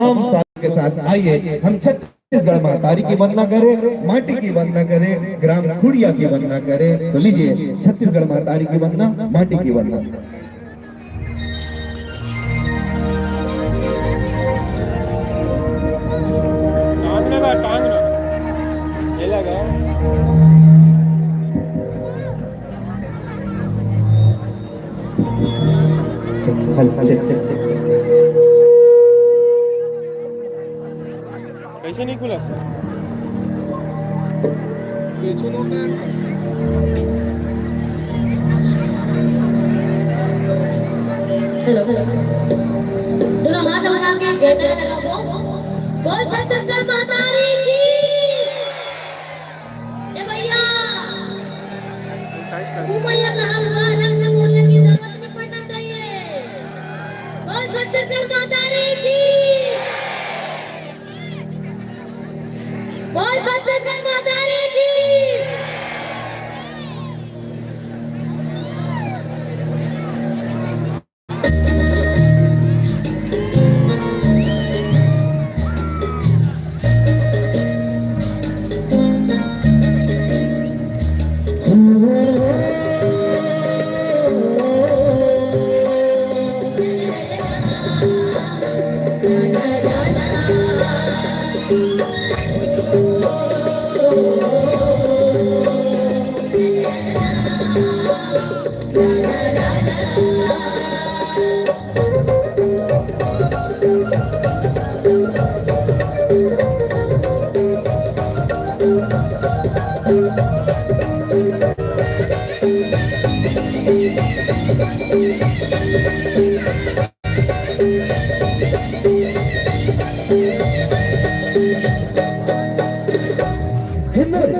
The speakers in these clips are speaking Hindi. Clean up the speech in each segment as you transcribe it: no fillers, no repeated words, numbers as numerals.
साथ के साथ आइए हम छत्तीसगढ़ महतारी की वंदना करें, माटी की वंदना करें, ग्राम खुड़िया की वंदना करें। तो लीजिए छत्तीसगढ़ महतारी की वंदना, माटी की वंदना। कैसे नहीं खुला हेलो दोनों हाथ उठा के जयकारा लगाओ। बोल छत्तीसगढ़ महतारी की। ए भैया उमैया का हलवा रंग से बोलने की जरूरत नहीं पड़ना चाहिए। बोल छत्तीसगढ़ महतारी की। बोल छत्तीसगढ़ महतारी की।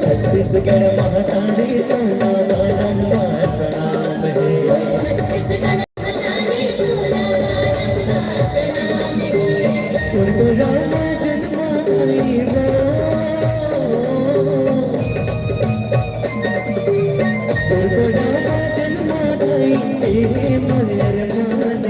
छत्तीसगढ़ महतारी प्रणाम है। तुमको राम जन्माई तुमको राम जन्माई तेरे मन अरमान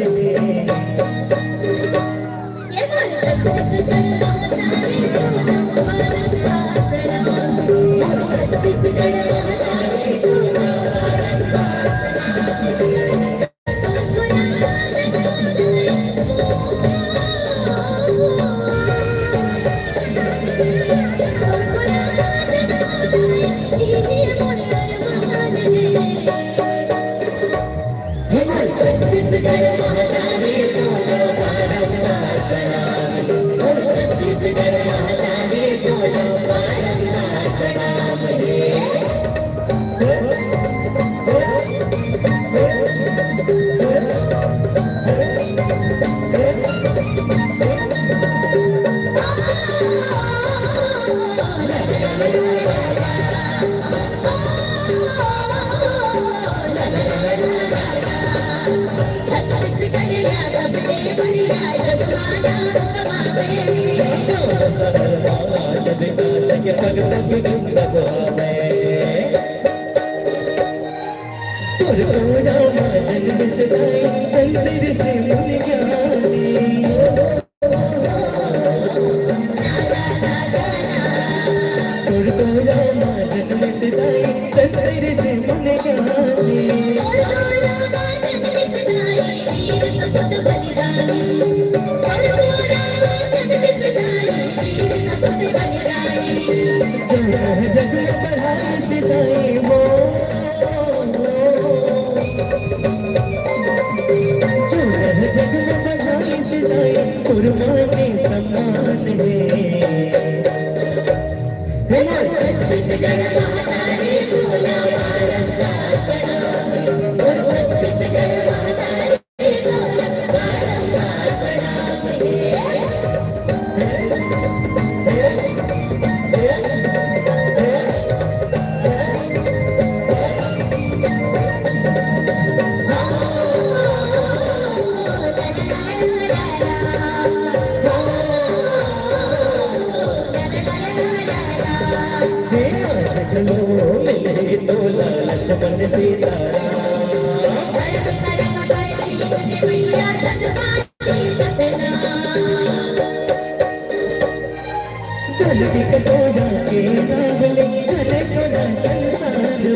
हल्दी कटोरा के नावले चले तो ना संसार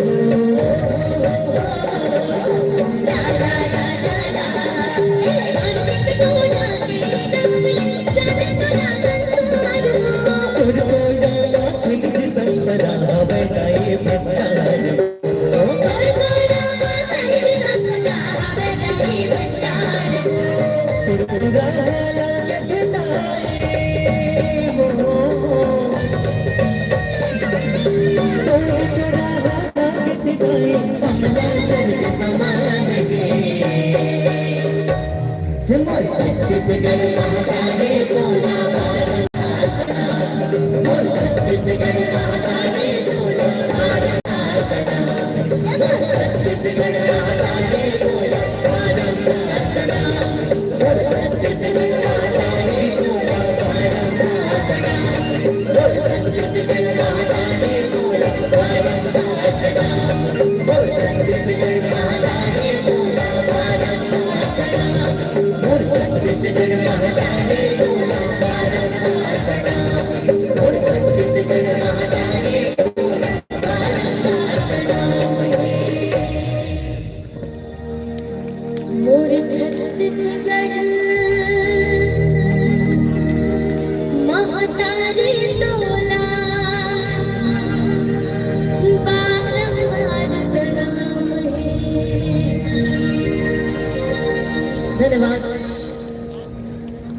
धन्यवाद।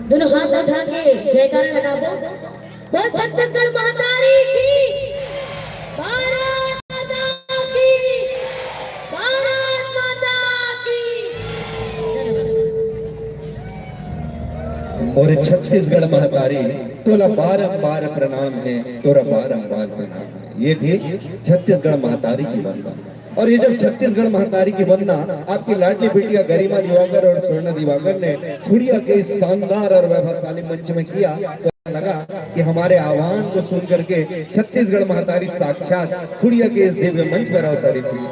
दोनों हाथ उठा के जयकारा लगाओ। बोल छत्तीसगढ़ महातारी की, भारत माता की, भारत माता की। और छत्तीसगढ़ महातारी तोला बारंबार प्रणाम है, तोरा बारंबार प्रणाम। ये थी छत्तीसगढ़ महातारी की वंदना। और ये जब छत्तीसगढ़ महातारी की वंदना आपकी लाडली बेटिया गरिमा दिवाकर और स्वर्ण दिवाकर ने खुड़िया के इस शानदार और वैभवशाली मंच में किया, तो लगा कि हमारे आह्वान को सुन करके छत्तीसगढ़ महातारी साक्षात खुड़िया के इस दिव्य मंच पर अवतरित हुई।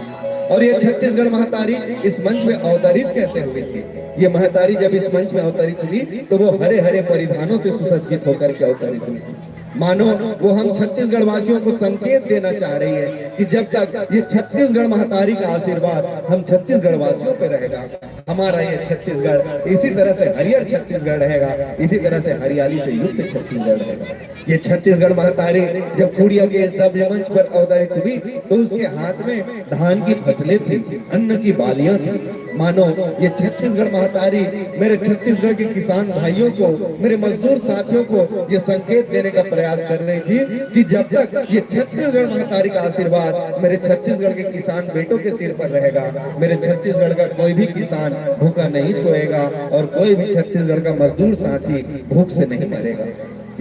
और ये छत्तीसगढ़ महातारी इस मंच में अवतरित कैसे हुई थी? ये महातारी जब इस मंच में अवतरित हुई तो वो हरे हरे परिधानों से सुसज्जित होकर के अवतरित हुई। मानो वो हम छत्तीसगढ़ वासियों को संकेत देना चाह रही है कि जब तक ये छत्तीसगढ़ महातारी का आशीर्वाद हम छत्तीसगढ़ वासियों पे रहेगा, हमारा ये छत्तीसगढ़ इसी तरह से हरियर छत्तीसगढ़ रहेगा, इसी तरह से हरियाली से युक्त छत्तीसगढ़ रहेगा। ये छत्तीसगढ़ महातारी जब खुड़िया के इस भव्य मंच पर अवतरित हुई तो उसके हाथ में धान की फसलें थी, अन्न की बालियां थी। मानो ये छत्तीसगढ़ महातारी मेरे छत्तीसगढ़ के किसान भाइयों को, मेरे मजदूर साथियों को ये संकेत देने का प्रयास कर रही थी कि जब तक ये छत्तीसगढ़ महातारी का आशीर्वाद मेरे छत्तीसगढ़ के किसान बेटों के सिर पर रहेगा, मेरे छत्तीसगढ़ का कोई भी किसान भूखा नहीं सोएगा और कोई भी छत्तीसगढ़ का मजदूर साथी भूख से नहीं मरेगा।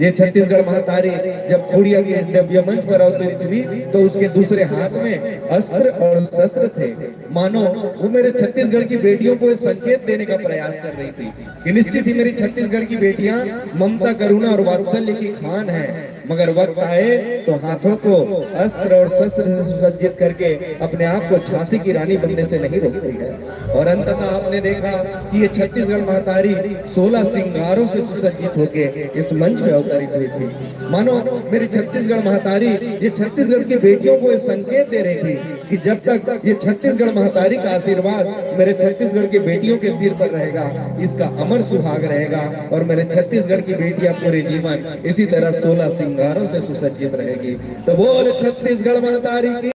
ये छत्तीसगढ़ महातारी जब खुड़िया के इस दिव्य मंच पर अवतरित हुई तो उसके दूसरे हाथ में अस्त्र और शस्त्र थे। मानो वो मेरे छत्तीसगढ़ की बेटियों को संकेत देने का प्रयास कर रही थी कि निश्चित ही मेरी छत्तीसगढ़ की बेटियां ममता, करुणा और वात्सल्य की खान है, मगर वक्त आए तो हाथों को अस्त्र और शस्त्र से सुसज्जित करके अपने आप को झांसी की रानी बनने से नहीं रोकती है। और अंततः आपने देखा कि ये छत्तीसगढ़ महातारी 16 सिंगारों से सुसज्जित होकर इस मंच में अवतरित हुई थी। मानो मेरी छत्तीसगढ़ महातारी ये छत्तीसगढ़ की बेटियों को संकेत दे रही थी कि जब तक ये छत्तीसगढ़ महातारी का आशीर्वाद मेरे छत्तीसगढ़ की बेटियों के सिर पर रहेगा, इसका अमर सुहाग रहेगा और मेरे छत्तीसगढ़ की बेटियां पूरे जीवन इसी तरह 16 सिंगारों से सुसज्जित रहेगी। तो बोल छत्तीसगढ़ महातारी की,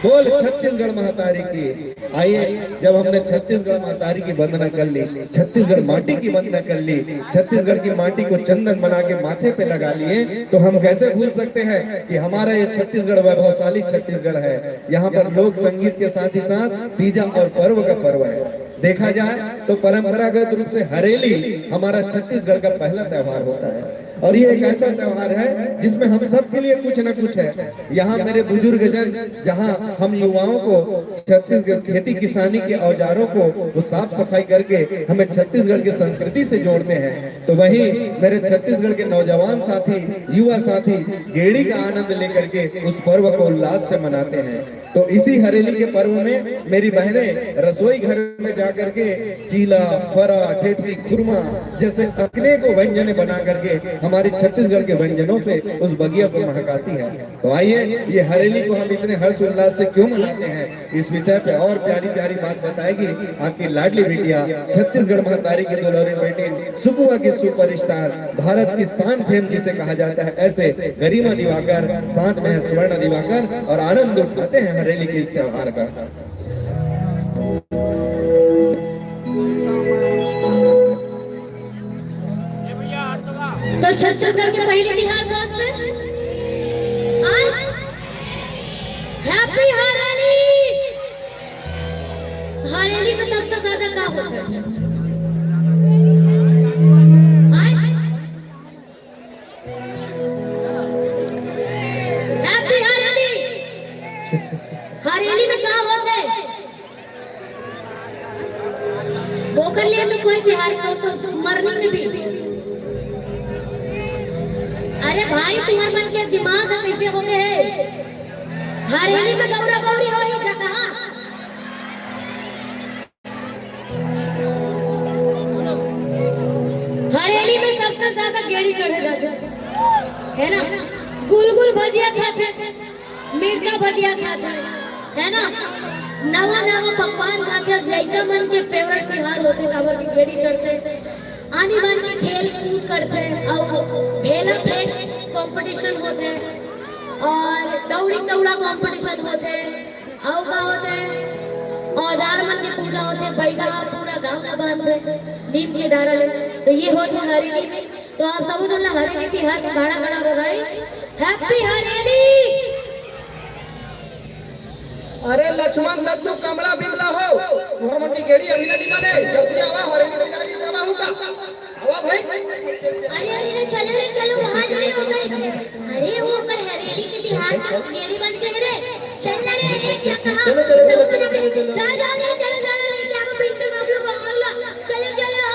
बोल छत्तीसगढ़ महातारी की। आइए, जब हमने छत्तीसगढ़ महातारी की वंदना कर ली, छत्तीसगढ़ माटी की वंदना कर ली, छत्तीसगढ़ की माटी को चंदन बना के माथे पे लगा लिए, तो हम कैसे भूल सकते हैं कि हमारा ये छत्तीसगढ़ वैभवशाली छत्तीसगढ़ है। यहाँ पर लोक संगीत के साथ ही साथ तीजा और पर्व का पर्व है। देखा जाए तो परंपरागत रूप से हरेली हमारा छत्तीसगढ़ का पहला त्योहार होता है और ये एक ऐसा त्योहार है जिसमें हम सब के लिए कुछ न कुछ है। यहाँ मेरे बुजुर्ग जन, जहाँ हम युवाओं को छत्तीसगढ़ खेती किसानी के औजारों को वो साफ सफाई करके हमें छत्तीसगढ़ की संस्कृति से जोड़ते हैं, तो वहीं मेरे छत्तीसगढ़ के नौजवान साथी, युवा साथी गेड़ी का आनंद लेकर के उस पर्व को उल्लास से मनाते हैं। तो इसी हरेली के पर्व में मेरी बहनें रसोई घर में जाकर के चीला, फरा, ठेठरी, खुरमा जैसे अनेकों व्यंजने बना करके हमारे छत्तीसगढ़ के व्यंजनों से उस बगिया को महकाती है। तो आइए ये हरेली को हम इतने हर्ष उल्लास से क्यों मनाते हैं, इस विषय पे और प्यारी प्यारी बात बताएगी आपकी लाडली बिटिया, छत्तीसगढ़ महतारी की दुलारी बेटी, सुबुआ की सुपरस्टार, भारत की शान फेम जिसे कहा जाता है, ऐसे गरिमा दिवाकर, साथ में है स्वर्ण दिवाकर, और आनंद उठाते हैं हरेली के इस त्योहार का। तो छत्तीसगढ़ के पहले बिहार कौन से? हैप्पी हरेली। हरेली में सबसे ज्यादा क्या होता है? हैप्पी हरेली। हरेली में क्या होता है? वो कर लिया तो कोई बिहारी तो मरने में भी। अरे भाई तुम्हारे मन के दिमाग कैसे हो गए है? हरेली में गौरा गौरी हो ही कहा? हरेली में सबसे ज्यादा गेड़ी चढ़े जाते है ना? गुलगुल भजिया खाते, मिर्चा भजिया खाते है ना? नवा नवा पकवान खाते, लड़का मन के फेवरेट बिहार होते, काबर की गेड़ी चढ़ते, आनी बानी खेल कूद करते हैं, और भेला फेंक कंपटीशन होते हैं, और दौड़ी दौड़ा कंपटीशन होते हैं, और क्या होते हैं, औजार मन की पूजा होते हैं, बैगा पूरा गांव में बांधते नीम के डारा ले। तो ये होते हैं हरेली में। तो आप सब जो हरेली तिहार की बड़ा बड़ा बधाई, हैप्पी हरेली। अरे लक्ष्मण दत्तू कमला बिमला हो, तुम्हारा मन की गेड़ी अभी नहीं बने, जल्दी आवा, हरेली सिराजी जावा होगा, आवा भाई। अरे अरे चलो वहां नहीं हो गए। अरे वो कर हरेली के तिहार का गेड़ी बन गए रे, चल रे क्या कहा? चल क्या पिंटू बाबू बोल, चलो अरे चलो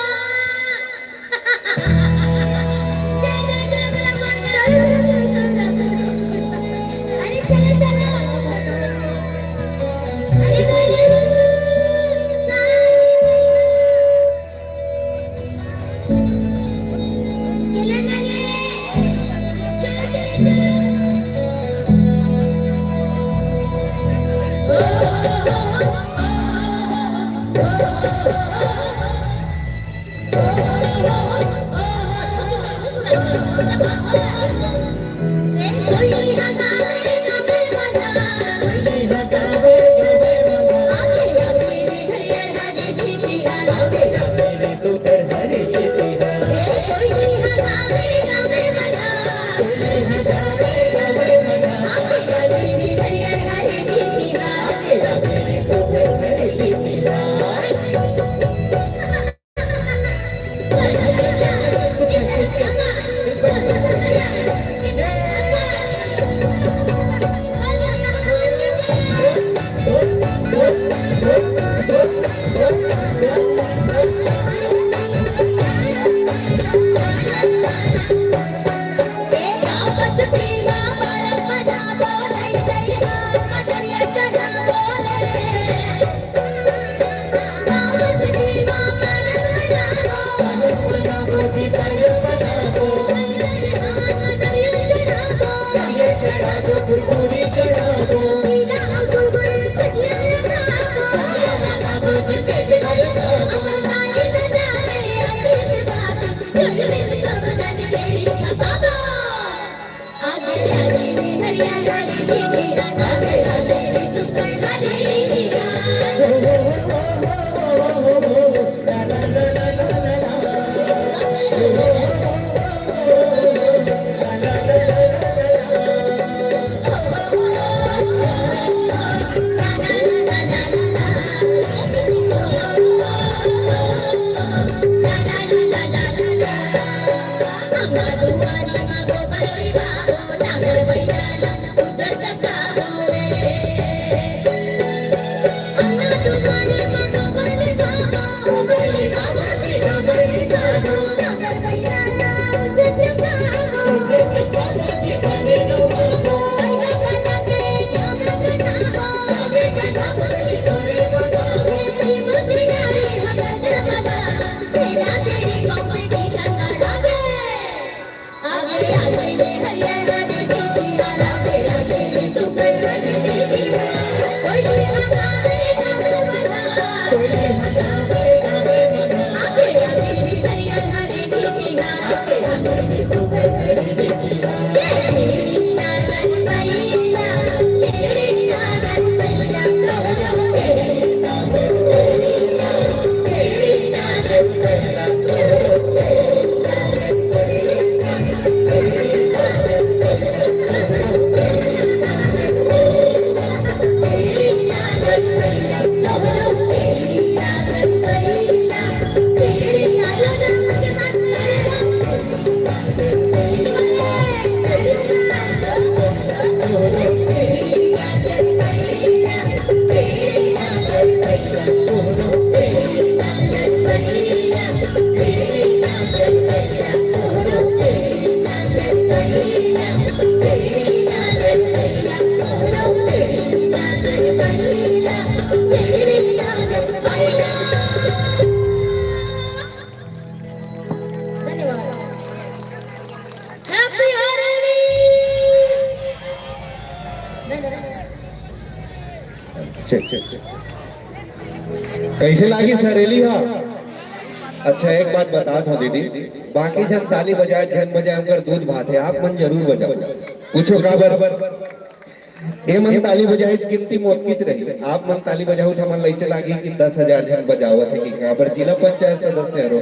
आगे आगे रे हरियाणा रे दीदिया आगे आगे रे सुपर रे दीदिया कोई भी हमारे काम बना कोई भी हमारे काम बना आगे आगे रे हरियाणा रे दीदिया आगे आगे रे सुपर रे दीदिया तेरी नागन मैया तेरी नागन मैया चलो तेरी नागन मैया तेरी नागन मैया कैसे लागी सरेली हा? अच्छा एक बात बता दो दीदी, बाकी जन ताली बजाए जन बजाए उनकर दूध भात है, आप मन जरूर बजाओ। पूछो का बराबर ए मन ताली बजाई गिनती मौत किच रही, आप मन ताली बजाओ तो मन लैसे लागी कि 10,000 जन बजावत है कि कहां पर जिला पंचायत सदस्य हो,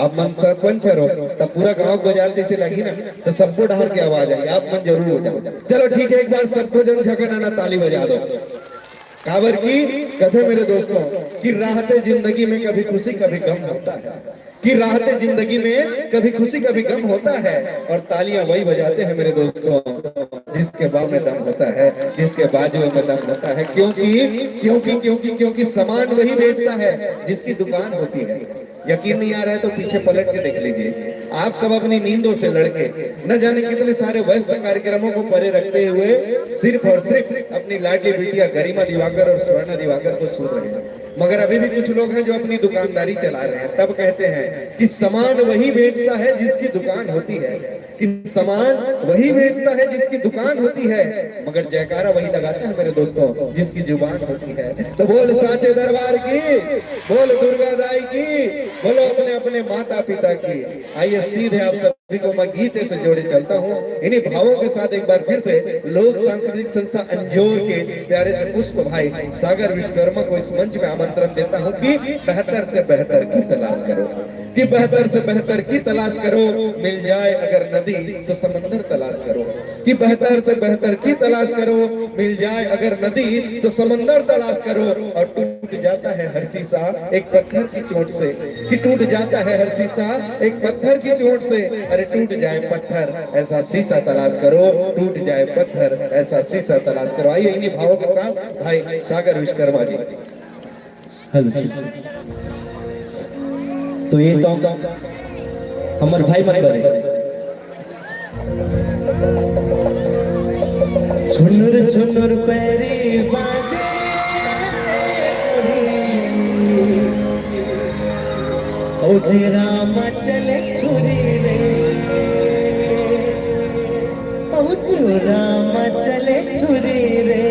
आप मन सरपंच हो, तब पूरा गांव बजाते से लगी ना तो सबको डहर की आवाज आई, आप मन जरूर बजाओ। चलो ठीक है, एक बार सबको जन झगड़ा ताली बजा दो। काबर की कथे मेरे दोस्तों कि राहते जिंदगी में कभी खुशी कभी गम होता है, कि राहते जिंदगी में कभी खुशी कभी गम होता है, और तालियां वही बजाते हैं मेरे दोस्तों जिसके बाव में दम होता है, जिसके बाजू में दम होता है। क्योंकि सामान वही बेचता है जिसकी दुकान होती है। यकीन नहीं आ रहा है तो पीछे पलट के देख लीजिए। आप सब अपनी नींदों से लड़के न जाने कितने सारे व्यस्त कार्यक्रमों को परे रखते हुए सिर्फ और सिर्फ अपनी लाडली बिटिया गरिमा दिवाकर और स्वर्णा दिवाकर को सुन रहे हैं, मगर अभी भी कुछ लोग हैं जो अपनी दुकानदारी चला रहे हैं। तब कहते हैं कि सामान वही बेचता है जिसकी दुकान होती है, कि सामान वही बेचता है जिसकी दुकान होती है, मगर जयकारा वही लगाते हैं मेरे दोस्तों जिसकी जुबान होती है। तो बोल सांचे दरबार की, बोल दुर्गा दाई की, बोलो अपने अपने माता पिता की। आइए सीधे आप सभी को मैं गीते से जोड़े चलता हूँ। इन्हीं भावों के साथ एक बार फिर से लोक सांस्कृतिक संस्था अंजोर के प्यारे से पुष्प भाई सागर विश्वकर्मा को इस मंच में आमंत्रण देता हूँ कि बेहतर से बेहतर की तलाश करो, कि बेहतर से बेहतर की तलाश करो, मिल जाए अगर नदी तो समंदर तलाश करो, कि बेहतर से बेहतर की तलाश करो, मिल जाए अगर नदी तो समंदर तलाश करो। और टूट जाता है हर शीशा एक पत्थर की चोट से, कि टूट जाता है हर शीशा एक पत्थर की चोट से। अरे टूट जाए पत्थर ऐसा शीशा तलाश करो, टूट जाए पत्थर ऐसा शीशा तलाश करो। आइए इन्हीं भावों के साथ भाई सागर विश्वकर्मा जी। हेलो जी, तो ये सॉन्ग हमारे भाई मन करे छुनुर छुनुर पैरी बाजे ओ जे राम चले छुरी रे, ओ जे राम चले छुरी रे।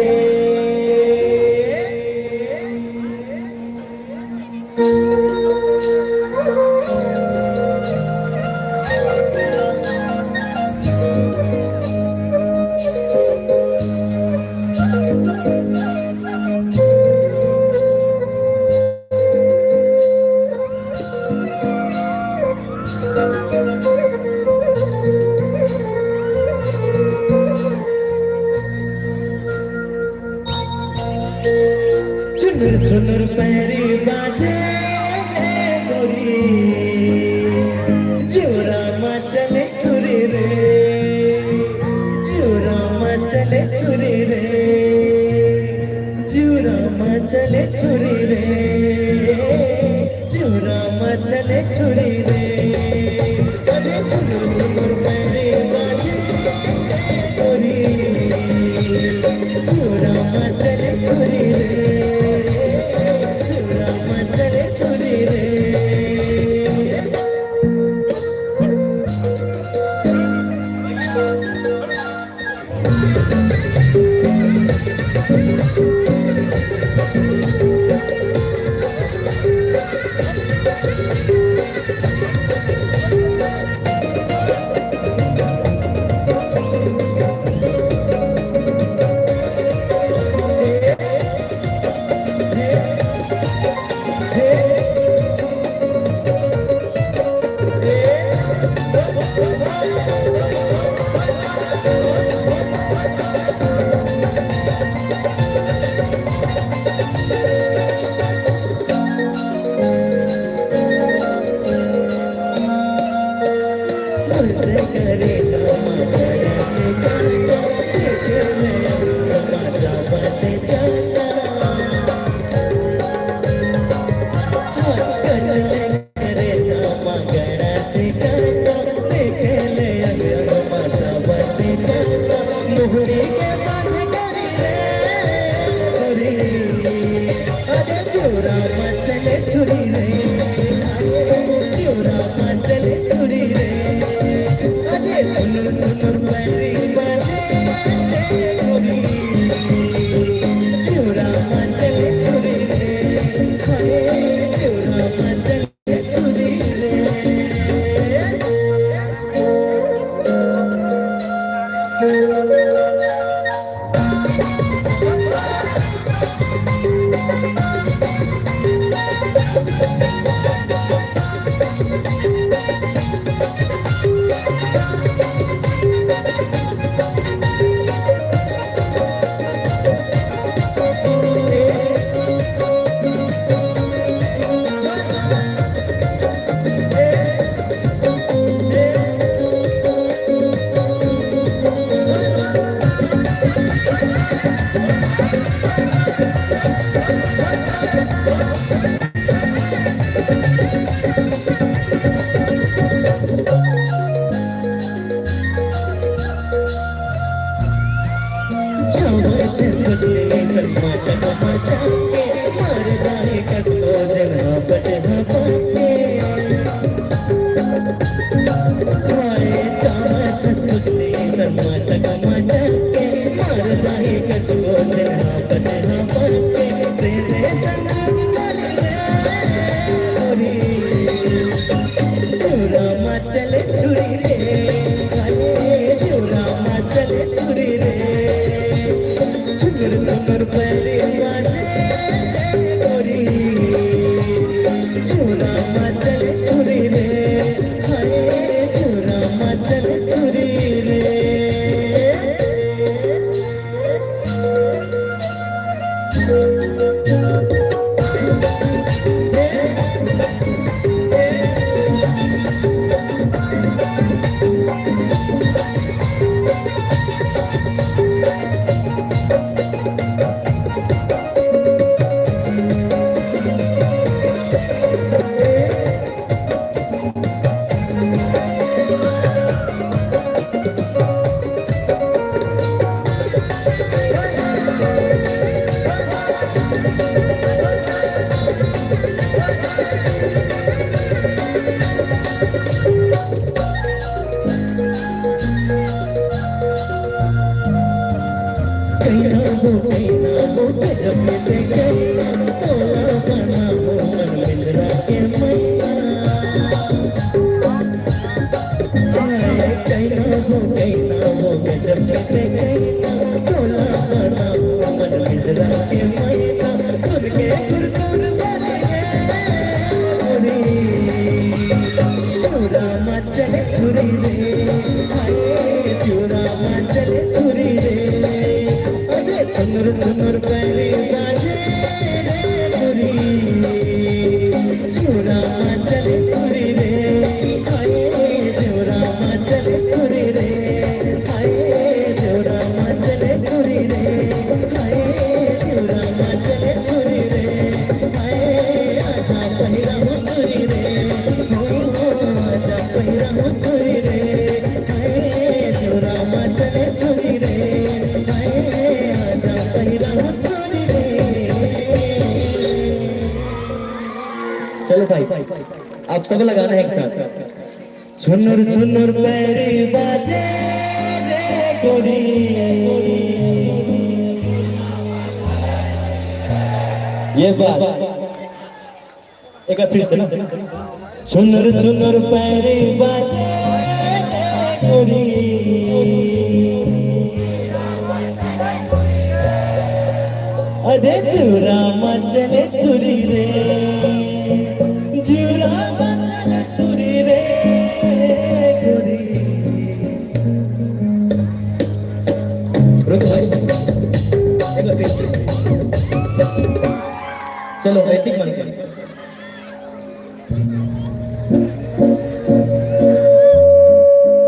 चलो भाई आप सब लगाना है एक साथ। झुनुर झुनुर पैरी बाजे गोरी ये बात एक फिर से ना चुनर चुनर पैरे बाजे गोरी अरे चूरा मचले चुरी रे चूरा मचले चुरी रे गोरी चलो नैतिक मन करें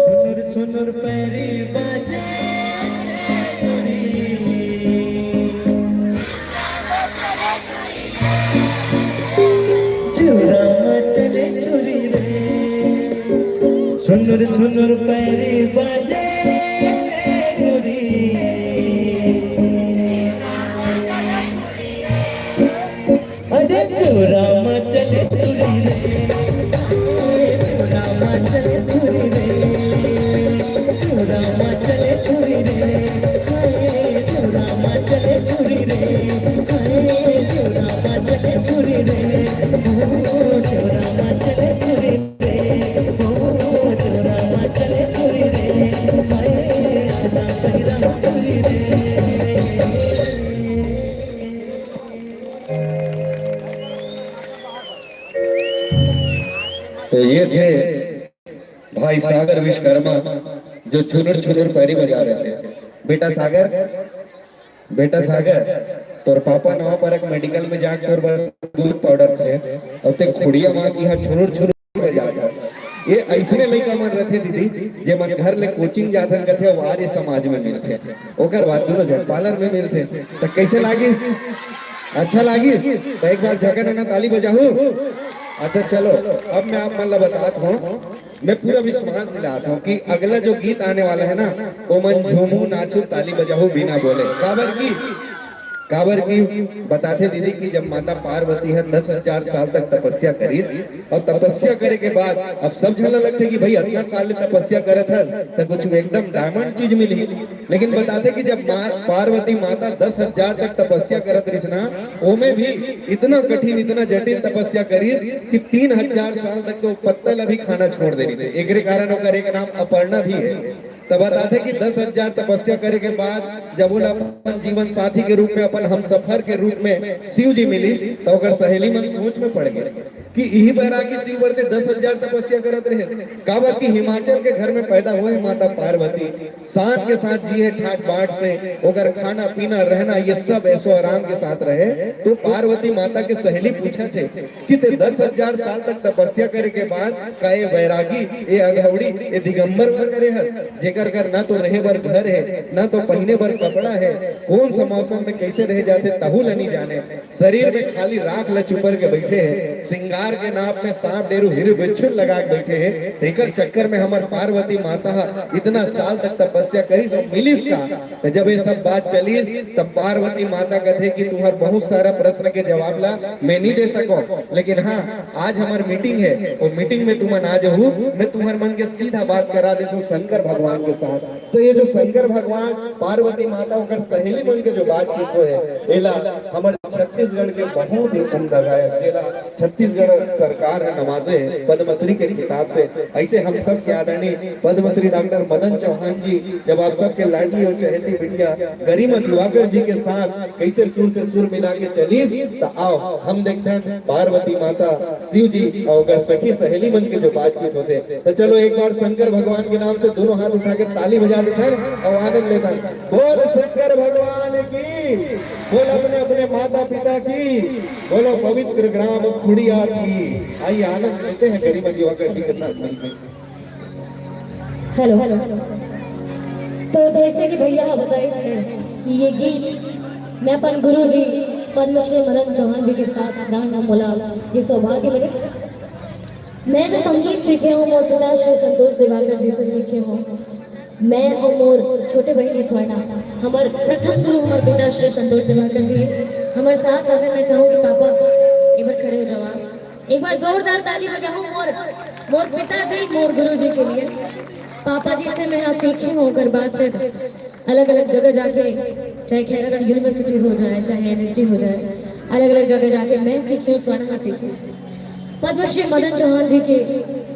चुनर चुनर पैरी बाजे चूरा मचले चुरी रे चुनर चुनर पैरी बाजे गोरी अरे चूरा मचले चुरी रे चूरा मचले चुरी रे चूरा मचले चुरी रे चूरा मचले चुरी रे चूरा मचले चुरी रे चूरा मचले चुरी रे चूरा मचले चुरी रे आजा तेरा चुरी रे तो ये थे भाई सागर विश्वकर्मा जो छुनुर छुनुर पैरी बजा रहे थे। बेटा सागर तोर पापा नवा पर एक मेडिकल में जाके तोर दूध पाउडर थे और ते खुड़िया मां की हां छुनुर छुनुर बजा ये ऐसने लइका मन रहते दीदी जे मन घर ले कोचिंग जाथन कथे वो आर्य समाज में मिलते ओकर बाद दोनों जन पार्लर में मिलते तो कैसे लागी अच्छा लागी तो एक बार जगन ना ताली बजाऊं। अच्छा चलो अब मैं आप मतलब बताता हूँ मैं पूरा विश्वास दिलाता हूँ कि अगला जो गीत आने वाला है ना वो मन झूमू नाचू ताली बजाऊ बिना बोले काबर की बताते दीदी कि जब माता पार्वती है 10,000 साल तक तपस्या करी और तपस्या करे के बाद अब सब झलने लगते कि भाई इतना साल तपस्या करे था तो कुछ एकदम डायमंड चीज मिली लेकिन बताते कि जब पार्वती माता 10,000 तक तपस्या करत रही ना ओमे भी इतना कठिन इतना जटिल तपस्या करी कि 3,000 साल तक तो पत्तल अभी खाना छोड़ दे रही एक कारण होकर एक नाम अपर्णा भी है। तब बताते कि 10,000 तपस्या करे के बाद जब बोला अपन जीवन साथी के रूप में अपन हम सफर के रूप में शिव जी मिली तो अगर सहेली मन सोच में पड़ गए कि यही बैरागी शिव वर्ते 10,000 तपस्या करत रहे काबर की हिमाचल के घर में पैदा हुए माता पार्वती साथ के साथ जिए ठाट बाट से अगर खाना पीना रहना ये सब ऐसो आराम के साथ रहे तो पार्वती माता के सहेली पूछे थे कि ते 10,000 साल तक तपस्या करे के बाद का ये बैरागी ये अघौड़ी ये दिगंबर करे है जेकर घर ना तो रहे बर घर है ना तो पहने बर कपड़ा है कौन सा मौसम में कैसे रह जाते तहु नहीं जाने शरीर में खाली राख ल चुपर के बैठे है सिंगार के नाप में सांप डेरू हिर बिच्छुल लगा के बैठे है तेकर चक्कर में हमार पार्वती माता इतना साल तक तपस्या करी तो मिलिस का तो जब ये सब बात चली तब पार्वती माता कहते कि तुम्हार बहुत सारा प्रश्न के जवाब ला मैं नहीं दे सको लेकिन हाँ आज हमार मीटिंग है और मीटिंग में तुम आ जाऊ मैं तुम्हारे मन के सीधा बात करा देता हूँ शंकर भगवान के साथ। तो ये जो शंकर भगवान पार्वती माता होकर सहेली मन के जो बातचीत हो है एला हमारे छत्तीसगढ़ के बहुत ही उम्दा गायक जेला छत्तीसगढ़ सरकार है नवाजे पद्मश्री के खिताब से ऐसे हम सब के आदरणीय पद्मश्री डॉक्टर मदन चौहान जी जब आप सबके लाडली और चहेती बिटिया गरिमा दिवाकर जी के साथ कैसे सुर से सुर मिला के चली तो आओ हम देखते हैं पार्वती माता शिव जी और सखी सहेली मन के जो बातचीत होते तो चलो एक बार शंकर भगवान के नाम से दोनों हाथ उठा के ताली बजा देते हैं और आनंद लेते हैं। बोल शंकर भगवान की बोल अपने अपने माता पिता की बोलो पवित्र ग्राम खुड़िया की। आइए आनंद लेते हैं गरिमा दिवाकर जी के साथ मिलकर। हेलो तो जैसे कि भैया बताए कि ये गीत मैं अपन गुरु जी पद्मश्री मदन चौहान जी के साथ गाना बोला ये सौभाग्य लगे। मैं जो संगीत सीखे हूँ मोर पिता श्री संतोष दिवाकर जी से सीखे हूँ मैं और मोर छोटे बहनी स्वर्णा हमारे प्रथम गुरु हमारे पिता श्री संतोष दिवाकर जी हमारे साथ अगर मैं चाहूँगी पापा एक बार खड़े हो जाओ एक बार जोरदार ताली बजाओ मोर पिताजी मोर गुरु जी के लिए। पापा जी से मैं सीखी हूँ अगर बात फिर अलग अलग जगह जाके, चाहे खैरागढ़ यूनिवर्सिटी हो जाए चाहे एनएसडी हो जाए, अलग अलग जगह जाके मैं सीखी हूँ, स्वर्णा सीखी। पद्मश्री मदन चौहान जी के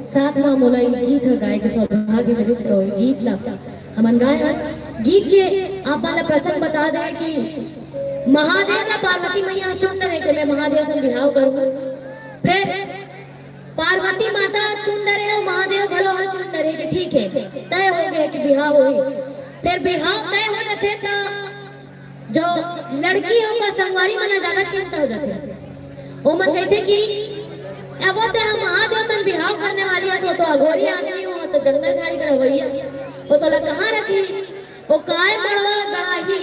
साथ मां मोला ये गीत है गाय के सौभाग्य मेरे से होए गीत ला हमन गाय हन। गीत के आप माला प्रसंग बता दे कि महादेव ना पार्वती मैया चुन रहे कि मैं महादेव से बिहाव करूँ, फिर पार्वती माता चुन रहे हो महादेव भलो हाथ चुन रहे कि ठीक है तय हो गए कि बिहाव हो, फिर बिहाव तय हो जाते तो जो लड़की होगा संगवारी मना ज्यादा चिंता हो जाते। वो मन कहते कि अब तो हम महादेव से बिहाव करने वाली है, तो अघोरी आदमी हो तो जंगल झाड़ी का रवैया वो तो कहाँ रखी, वो काय मड़वा गड़ाही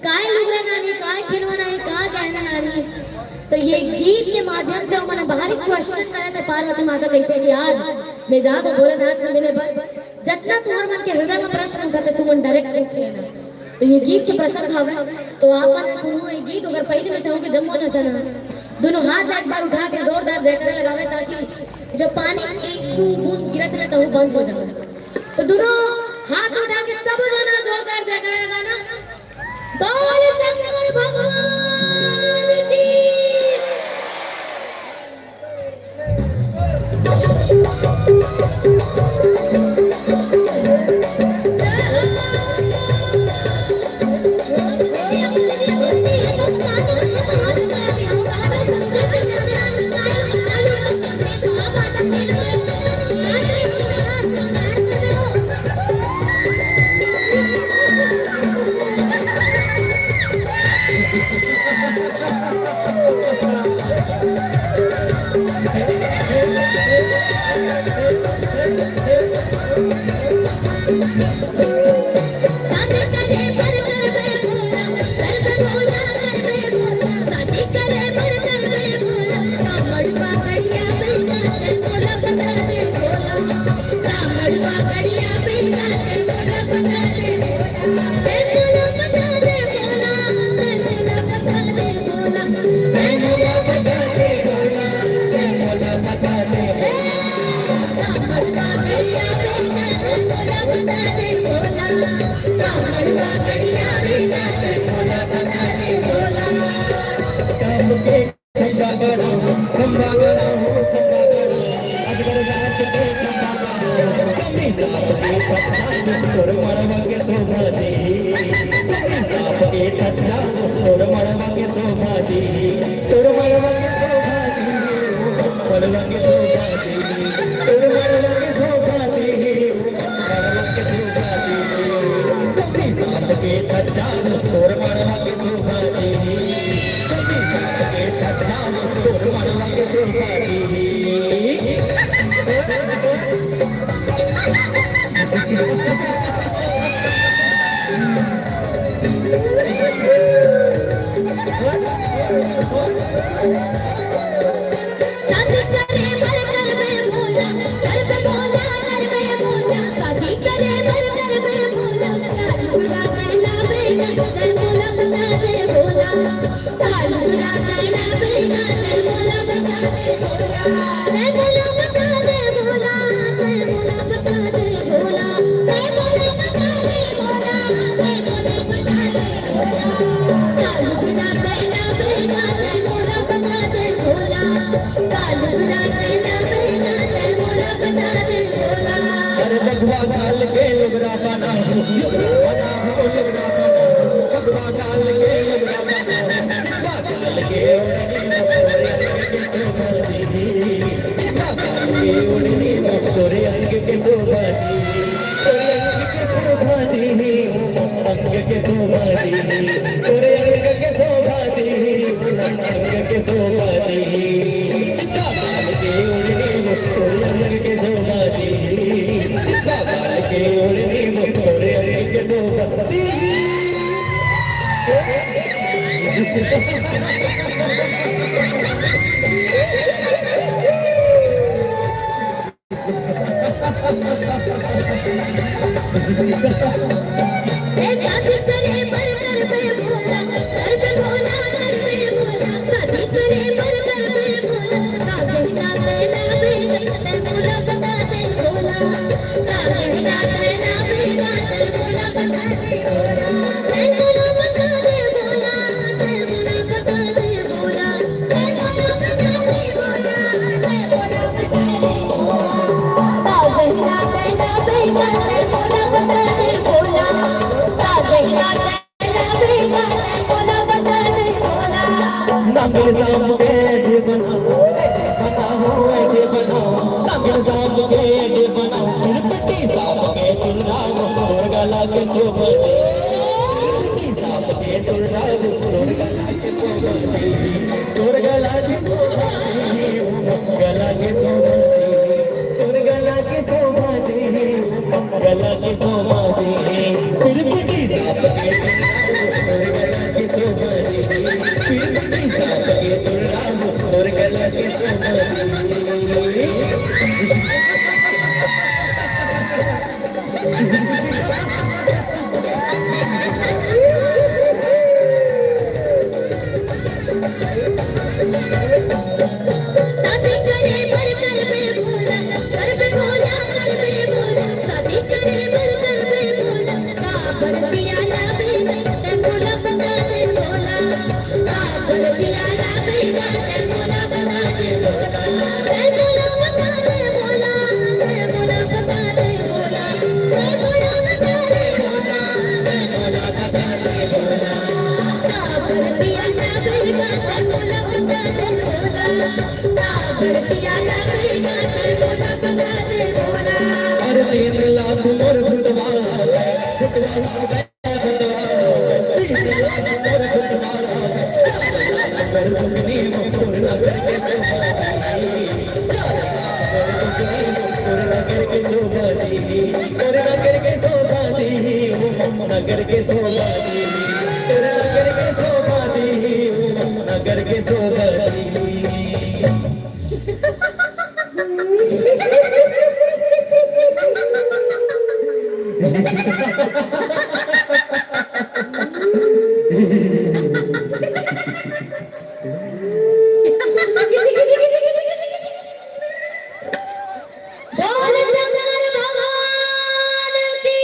काय लुगरा नानी काय खिलवा नहीं काय गहना नानी। तो ये गीत के माध्यम से मैंने बाहरी क्वेश्चन करे थे पार्वती माता कहते कि आज मैं जा तो भोलेनाथ से मिले पर जितना तुम्हारे मन के हृदय में प्रश्न करते तुम डायरेक्ट पूछ लेना। तो ये गीत के प्रसंग हवे तो आप मैंने सुनो ये गीत अगर पहले में चाहूँ कि जम्मू न चना दोनों हाथ एक बार उठा के जोरदार जयकारा लगावे ताकि जो पानी एक बूंद गिरत रहे तो वो बंद हो जाए। तो दोनों हाथ उठा के सब जना जोरदार जयकारा लगाना। बोल शंकर भगवान की Sabi नागिन सांप के ढेर बनाओ ऐसे बनाओ नागिन सांप के ढेर बनाओ फिर पिट्टी सांप के सुलराओ और गला के सोबते पिट्टी सांप के सुलराओ और गला के सोबते और गला के सोबते गला के सोबते और गला के सोबते गला के सोबते फिर पिट्टी सांप के सुलराओ और गला के सोबते फिर पिट्टी सांप के सुलराओ और गला के सोबते शादी करे पर कर बे भोला कर बे भोला कर बे भोला शादी करे पर कर बे भोला काबर दिया ना बे ते भोला बता दे भोला काबर दिया ना बे ते भोला बता दे भोला ते भोला बता दे भोला ते भोला बता दे भोला ते भोला बता दे भोला ते भोला बता दे भोला काबर दिया ना बे ते भोला बता दे भोला अरे 3 लाख मोर फुटवाला फुटवाला फुटवाला 3 लाख मोर फुटवाला कर दुगनी मोर नगर के सोबादी कर दुगनी मोर नगर के सोबादी कर नगर के सोबादी नगर के सोबादी कर नगर के सोबादी नगर के सोबादी बोल शंकर भगवान की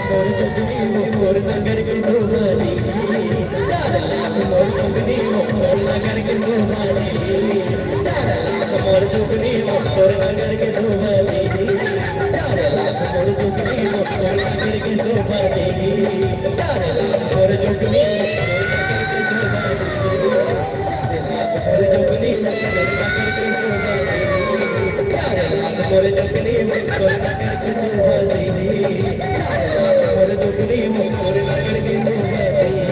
मोर जुगनी मोर नगर के सोबादी मोर जुगनी मोर नगर के सोबादी मोर जुगनी मोर नगर के सोबादी मोर जुगनी मोर नगर के सोबादी मोर जुगनी मोर जुगनी मोर जुगनी मोर नगर के सोबादी मोर जुगनी मोर नगर के सोबादी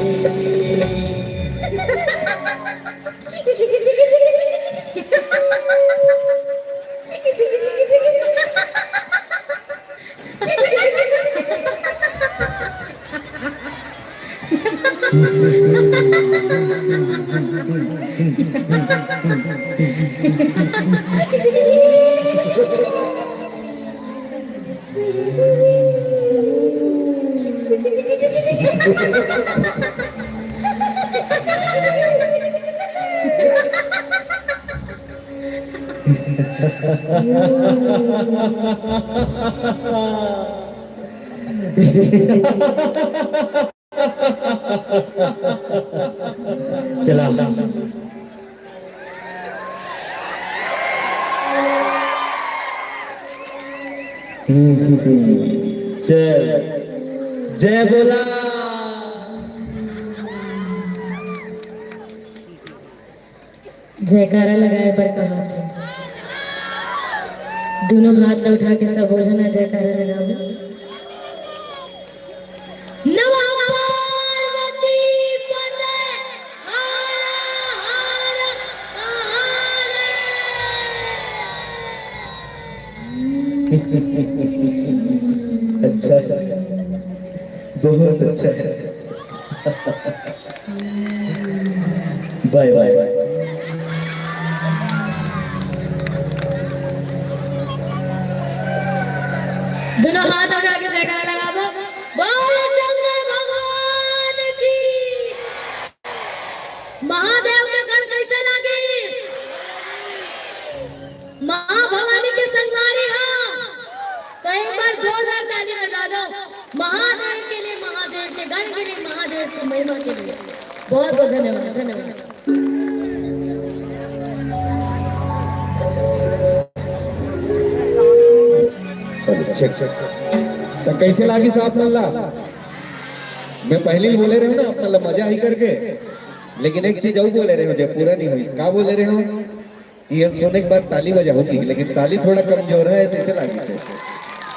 चला चल जय बोला जयकारा लगाए पर कहा था दोनों हाथ ला उठा के सब हो जाना जयकारा लगाओ नवा पार्वती पते हार अच्छा बहुत अच्छा बाय बाय बाय दोनों हाथ उठा के जयकारा लगाओ बोल शंकर भगवान की महादेव के गण कैसे लागी माँ भवानी के संगवारी हो तो एक बार जोरदार ताली बजा दो महिमा के लिए बहुत बहुत धन्यवाद धन्यवाद। तो कैसे लागी साहब मल्ला? मैं पहले ही बोले रहे हो ना मतलब मजा ही करके, लेकिन एक चीज और बोले रहे हो जो पूरा नहीं हुई। क्या बोले रहे हो कि ये सोने के बाद ताली बजाओगी, लेकिन ताली थोड़ा कमजोर है कैसे लागी थे?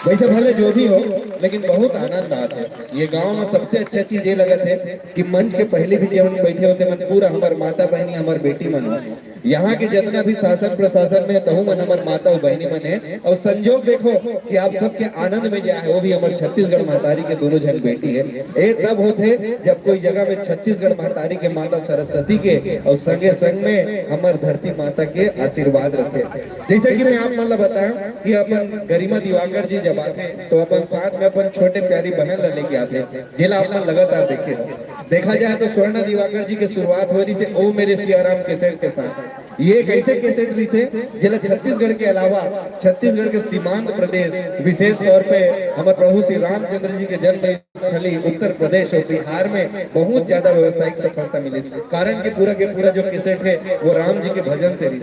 वैसे भले जो भी हो, लेकिन बहुत आनंद आता है। ये गांव में सबसे अच्छा चीज ये लगा थे कि मंच के पहले भी जब हम बैठे होते मन पूरा हमार माता बहनी हमार बेटी मन हो, यहाँ के जितना भी शासन प्रशासन में तहु मन हमार माता और बहनी मन है। और संजोग देखो कि आप सबके आनंद में जा है वो भी हमारे छत्तीसगढ़ महतारी के दोनों जन बेटी है। ये तब होते जब कोई जगह में छत्तीसगढ़ महतारी के माता सरस्वती के और संगे संग में हमार धरती माता के आशीर्वाद रखे। जैसे कि मैं आप मतलब बताया कि अपन गरिमा दिवाकर जी जब आते तो अपन साथ में अपन छोटे प्यारी बहन लेके आते, जिला अपन लगातार देखे। देखा जाए तो स्वर्णा दिवाकर जी की शुरुआत हो रही से ओ मेरे सियाराम कैसेट के साथ। ये कैसे कैसेट रही से जिला छत्तीसगढ़ के अलावा छत्तीसगढ़ के सीमांत प्रदेश विशेष तौर पे हमारे प्रभु श्री रामचंद्र जी के जन्म स्थली उत्तर प्रदेश और बिहार में बहुत ज्यादा व्यवसायिक सफलता मिली। कारण के पूरा जो कैसेट है वो राम जी के भजन से रही।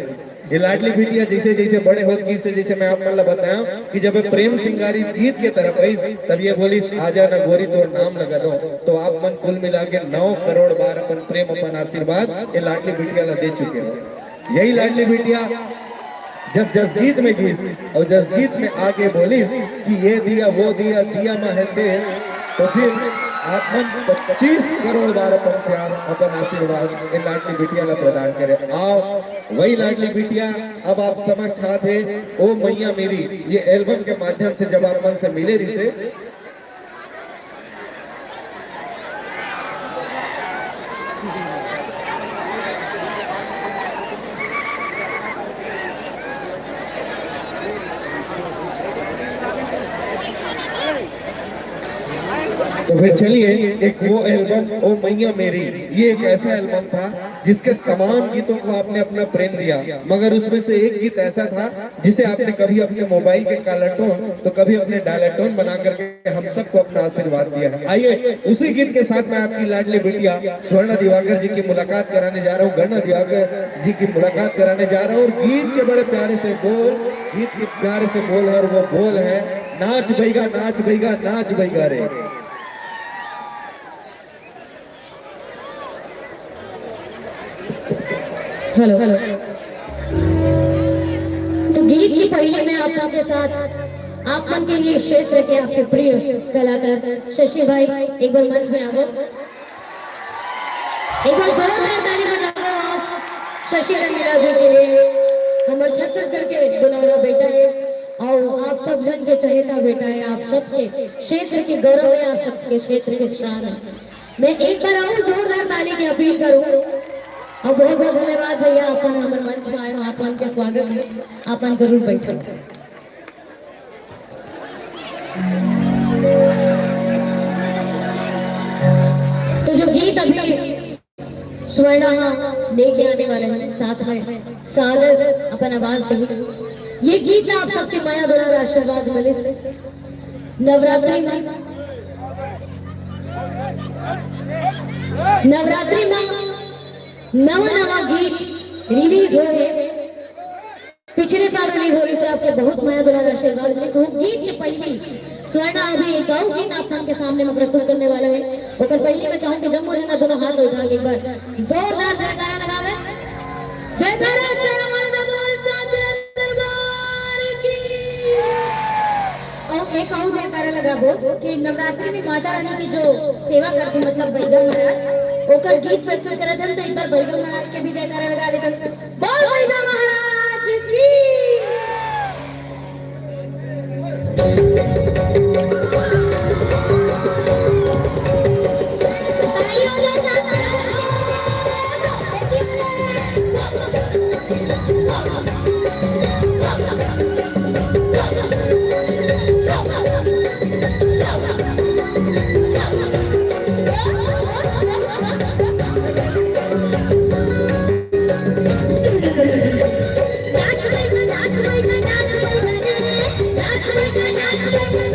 ये लाडली बिटिया जैसे जैसे बड़े होत गई से जैसे मैं आप मतलब बताया कि जब प्रेम सिंगारी गीत के तरफ आई तब ये बोली आजा ना गोरी तो नाम लगा दो। तो आप मन कुल मिला के 9 करोड़ बार अपन प्रेम अपन आशीर्वाद ये लाडली बिटिया ला दे चुके हैं। यही लाडली बिटिया जब जसगीत में गई और जसगीत में आके बोली कि ये दिया वो दिया दिया महते, तो फिर आप 25 करोड़ बार अपन प्यार अपन आशीर्वाद ये लाडली बिटिया ला प्रदान करे। आओ वही लाडली बिटिया अब आप समक्ष आते ओ मैया मेरी ये एल्बम के माध्यम से जब आप मन से मिले रही से तो फिर चलिए एक वो एल्बम ओ मैया मेरी, ये एक ऐसा एल्बम था जिसके तमाम गीतों को आपने अपना प्रेम दिया, मगर उसमें से एक गीत ऐसा था जिसे आपने कभी अपने मोबाइल के कॉलर टोन तो कभी अपने डायलर टोन बना करके हम सबको अपना आशीर्वाद दिया है। आइए उसी गीत के साथ मैं आपकी लाडली बिटिया स्वर्णा दिवाकर जी की मुलाकात कराने जा रहा हूँ, गणना दिवाकर जी की मुलाकात कराने जा रहा हूँ। और गीत के बड़े प्यारे से बोल, गीत के प्यारे से बोल और वो बोल है नाच भैगा नाच भैगा नाच भैगा रे। हेलो तो गीत की पहले में आप लोगों के साथ आप मन के लिए क्षेत्र के आपके प्रिय कलाकार शशि भाई एक बार मंच में आओ, एक बार जोरदार ताली बजाओ आप शशि रंगीला जी के लिए। हमारे छत्तीसगढ़ के दुलारा बेटा है और आप सब जन के चहेता बेटा है, आप सबके क्षेत्र के गौरव है, आप सबके क्षेत्र के शान है। मैं एक बार और जोरदार ताली की अपील करूँ और बहुत बहुत धन्यवाद भैया अपन हमारे मंच में आए हो, अपन के स्वागत है, अपन जरूर बैठो। तो जो गीत अभी स्वर्णा लेके आने वाले हैं साथ में सागर अपन आवाज देंगे, ये गीत आप सबके माया बड़ा आशीर्वाद मिले से नवरात्रि में नवा गीत रिलीज हो रहे, पिछले साल रिलीज हो रही से आपके बहुत माया दुलार आशीर्वाद मिले। सो गीत के पहले स्वर्णा अभी एक और गीत आप के सामने में प्रस्तुत करने वाले हैं। ओकर पहले मैं चाहूं कि जम्मू जना दोनों हाथ उठा के एक बार जोरदार जयकारा लगावे। जयकारा शरण बोल साचे दरबार की। और एक और जयकारा लगाबो कि नवरात्रि में माता रानी की जो सेवा करती मतलब बैगम महाराज ओकर गीत प्रस्तुत करत हम, तो एक बार बैगम महाराज के भी जयकारा लगा देते। बोल बैगम महाराज की। नाच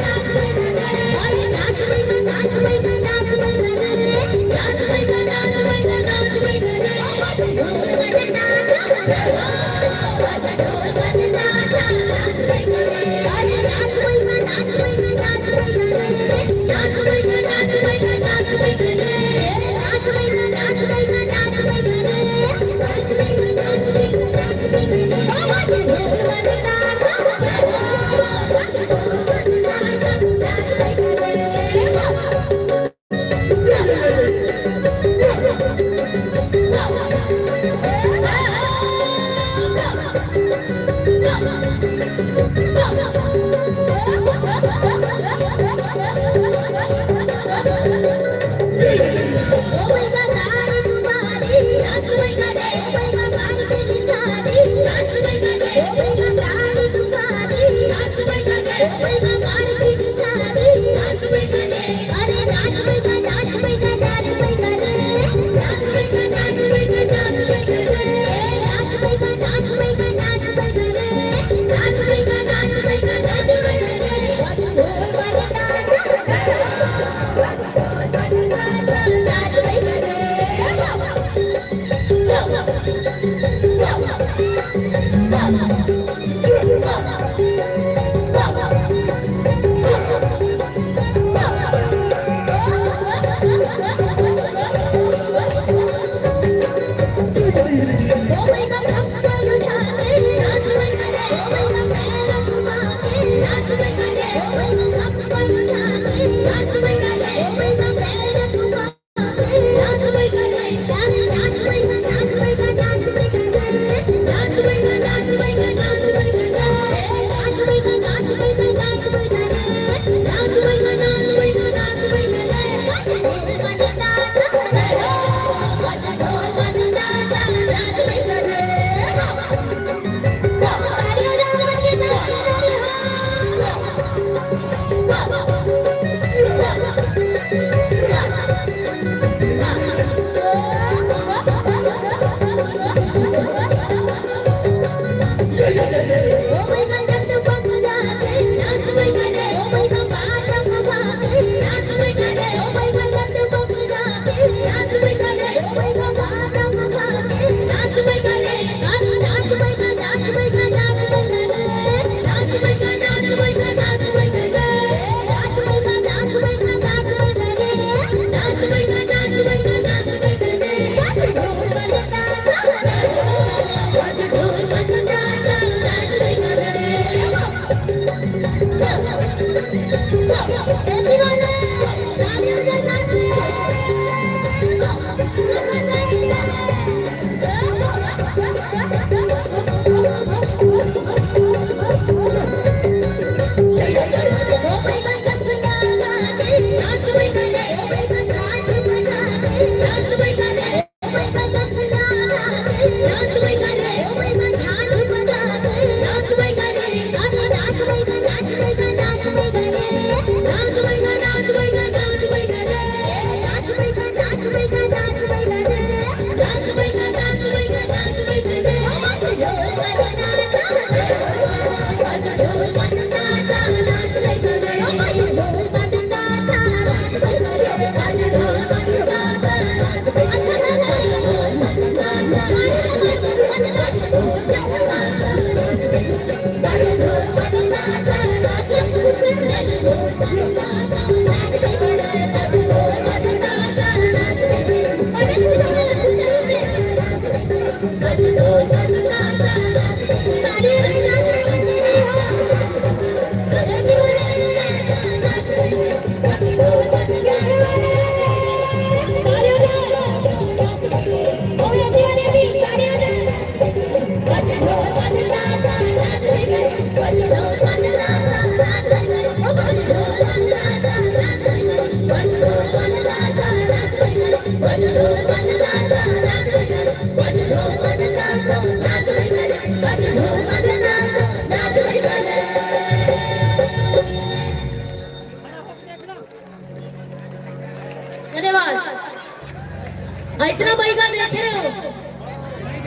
ऐसा भाई का देख रहे हो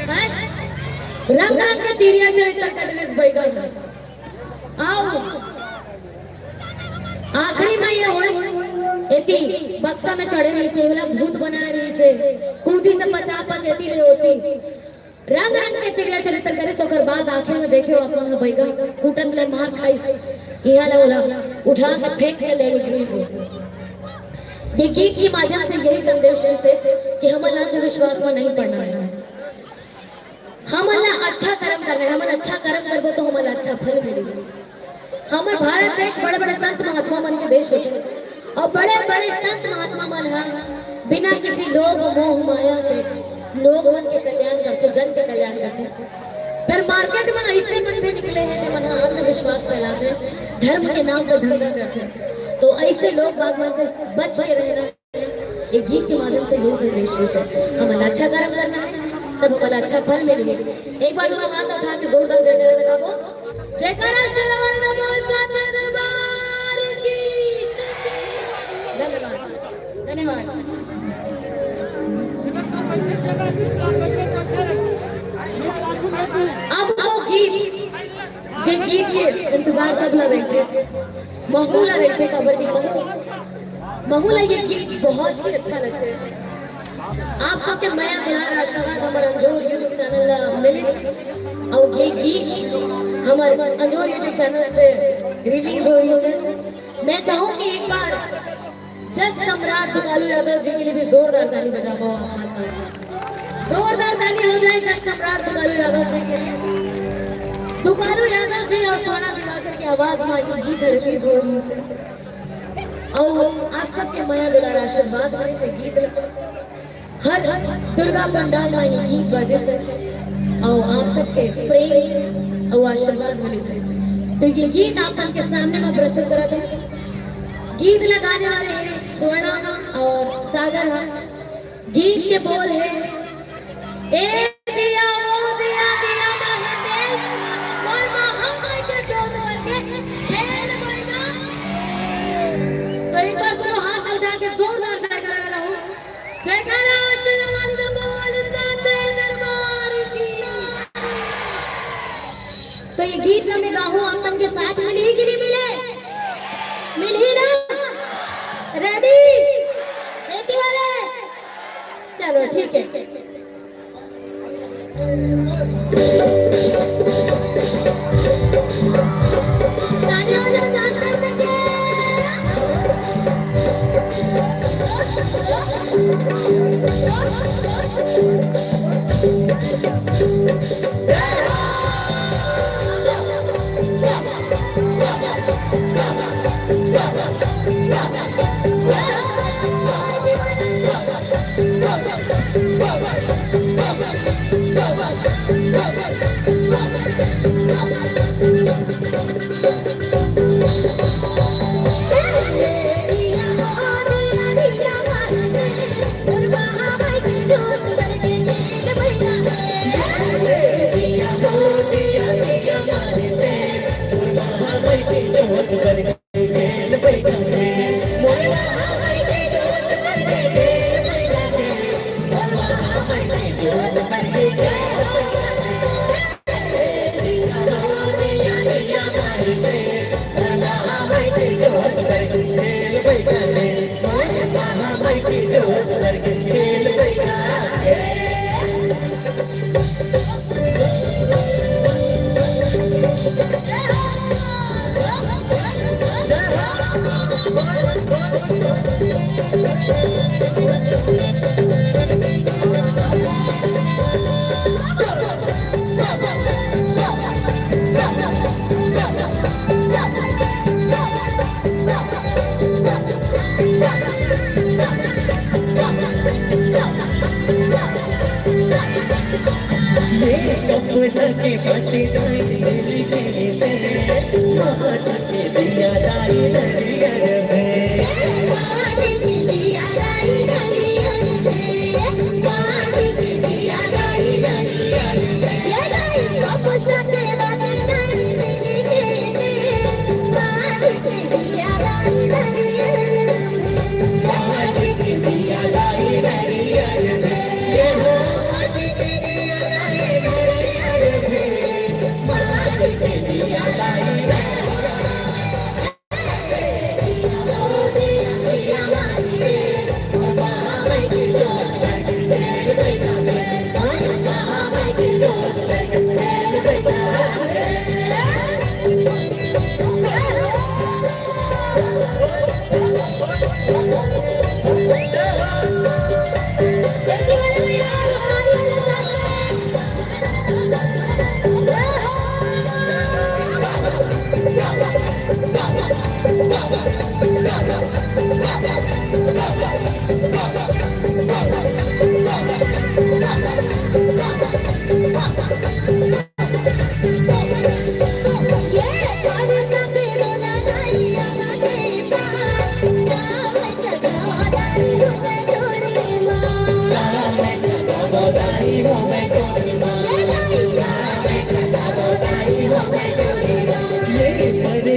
हैं? रंग रंग के तिरिया चरित्र कटलेस भाई का आओ आखिरी में ये होइस एती बक्सा में चढ़े रही से वाला भूत बना रही से कूदी से 50 एती ले होती रंग रंग के तिरिया चरित्र करे सोकर बाद आखिर में देखियो अपन भाई का कूटन ले मार खाई से किया ले वाला उठा के फेंक के ले गई। ये गीत के माध्यम से यही संदेश है कि हमें अंधविश्वास में नहीं पड़ना है, हम अल्लाह अच्छा कर्म कर रहे हैं, हम अच्छा कर्म करबो तो हमें अच्छा फल मिलेगा। हमारे भारत देश बड़े बड़े संत महात्मा मन के देश होते हैं और बड़े बड़े संत महात्मा मन है बिना किसी लोभ मोह माया के लोग मन के कल्याण करते, जन के कल्याण करते। फिर मार्केट में ऐसे मन भी निकले हैं जो मन अंधविश्वास फैलाते, धर्म के नाम पर धंधा करते, तो ऐसे लोग बागवान से बच के रहना। ये गीत के माध्यम से यही संदेश है हमें अच्छा कर्म करना है तब हमें अच्छा फल मिलेगा। एक बार दोनों हाथ उठा के जोरदार जयकारा लगाओ, जयकारा श्री राम बोल साचे दरबार की। धन्यवाद धन्यवाद। अब वो गीत जे गीत के इंतजार सब ल रहे थे, महू ला रहे थे, कबर की महू ला ये गीत बहुत ही अच्छा लगते है। आप सबके माया दुलार आशीर्वाद हमारे अंजोर यूट्यूब चैनल मिलिस और ये गीत हमारे अंजोर यूट्यूब चैनल से रिलीज हो रही है। मैं चाहूँ कि एक बार जस सम्राट दुकालू यादव जी के लिए भी जोरदार ताली बजा पाओ। जोरदार ताली हो जाए जस सम्राट दुकालू यादव जी के लिए। दुकालू यादव जी और सोना दिवाकर की आवाज में ये गीत रिलीज हो रही है और आप सबके माया दुलार आशीर्वाद में से गीत हर दुर्गा पंडाल में ये गीत बजे से और आप सबके प्रेम और आशीर्वाद मिले से। तो ये गीत आप के सामने में प्रस्तुत करा था। गीत लगाने वाले हैं स्वर्णा और सागर। गीत के बोल है ए दिया वो दिया दिया महते और महामाई के जोत वर्गे खेल बना। तो एक बार दोनों हाथ उठा के जोरदार जयकारा लगाओ। जयकारा श्रीमान बोल साचे दरबार की। तो ये गीत में गाऊं अपन के साथ मिली कि नहीं मिले? मिली ना? रेडी? रेडी वाले? चलो ठीक है। तालियां बजाओ साथ साथ करके।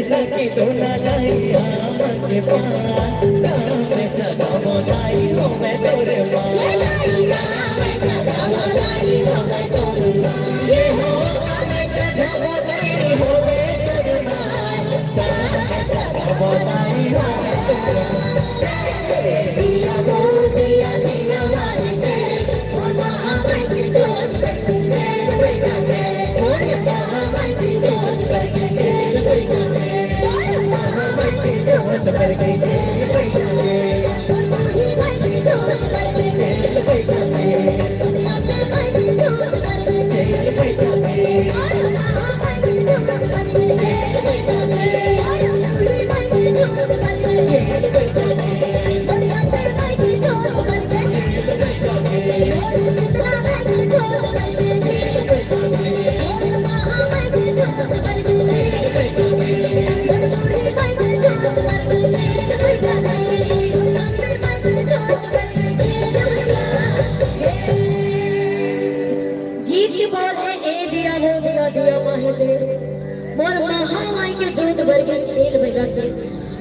सकी तो ना नहीं हम के पास दाई हो मैं तोरे माँ ये दाई ना मैं जगह दाई हो मैं तोरे माँ ये हो मैं जगह दाई हो मैं तोरे माँ दाई हो दिया वो दिया दिया वाले तेरे ओ महामाई की जोत करके तेरे बेटा तेरे ओ महामाई की जोत करके तेरे बेटा तेरे ओ महामाई की जोत करके तेरे बेटा तेरे ओ महामाई की जोत करके तेरे बेटा तेरे ओ महामाई की जोत करके तेरे बेटा तेरे ओ महामाई की जोत करके तेरे बेटा तेरे ओ महामाई की जोत करके तेरे बेटा तेरे गीत के बोल है ए दिया हो दिया दिया माहे दे मोर महामाई के जोत वर्गे खेल बेगा के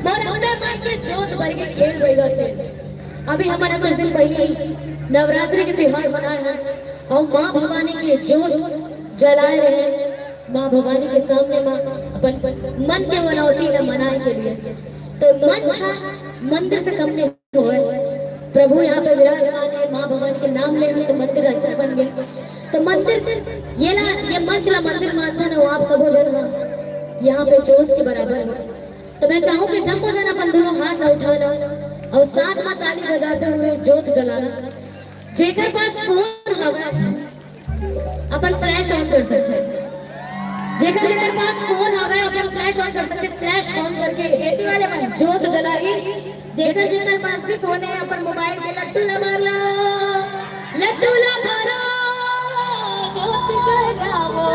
मोर अम्बे माई के जोत वर्गे खेल बेगा के अभी हमारा कुछ दिन पहले ही नवरात्रि के त्योहार मनाए हैं और माँ भवानी के जोत जलाए रहे माँ भवानी के सामने माँ अपन मन के मनौती न मनाए के लिए तो मन छा मंदिर से कम नहीं हुए प्रभु यहाँ पे विराजमान है माँ भवानी के नाम ले तो मंदिर ऐसा बन गया तो मंदिर ये मंच ला मंदिर मानता ना आप सब जन यहाँ पे जोत के बराबर हो तो मैं चाहूँ कि जब जन अपन दोनों हाथ उठा लो और साथ में ताली बजाते हुए जोत जलाना जेकर पास फोन हवा अपन फ्लैश ऑन कर सकते हैं जेकर पास फोन हवा अपन फ्लैश ऑन कर सकते फ्लैश ऑन करके एती वाले मन जोत जलाई जेकर पास भी फोन है अपन मोबाइल में लट्टू ला मार लो लट्टू ला मारो जोत जलाओ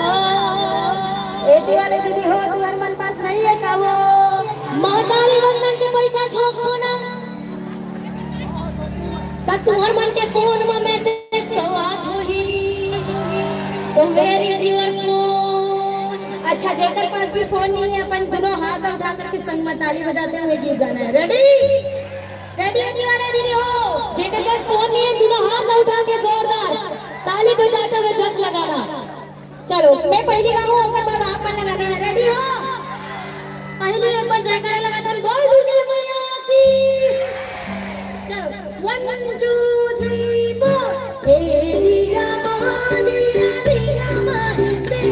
एती वाले दीदी हो तुम्हारे मन पास नहीं है का वो महतारी वंदन के पैसा छोड़ो ना तक तुम्हारे मन के फोन में मैसेज तो आत होही तो वेयर इज योर फोन अच्छा जेकर पास भी फोन नहीं है अपन दोनों हाथ उठा करके संग में ताली बजाते हुए गीत गाना है रेडी रेडी दीवाने दीदी हो जेकर पास फोन नहीं है दोनों हाथ उठा के जोरदार ताली बजाते हुए जस लगाना चलो मैं पहली गाऊं उसके बाद आप मन लगाना है रेडी हो पहले एक बार जयकारा लगाते हैं बोल दुनिया मैया की चलो 1 2 3 4 ए दिया दिया दिया मानते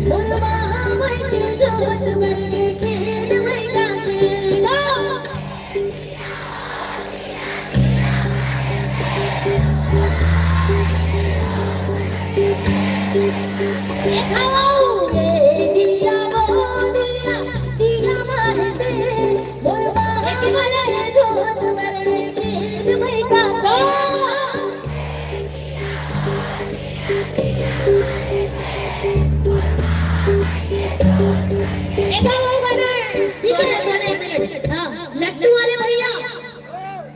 मोर महामाई के जोत वर्गे खेल मैया खेल गा देखाओ ए दिया दिया दिया मानते मोर महामाई के जोत वर्गे खेल मैया गा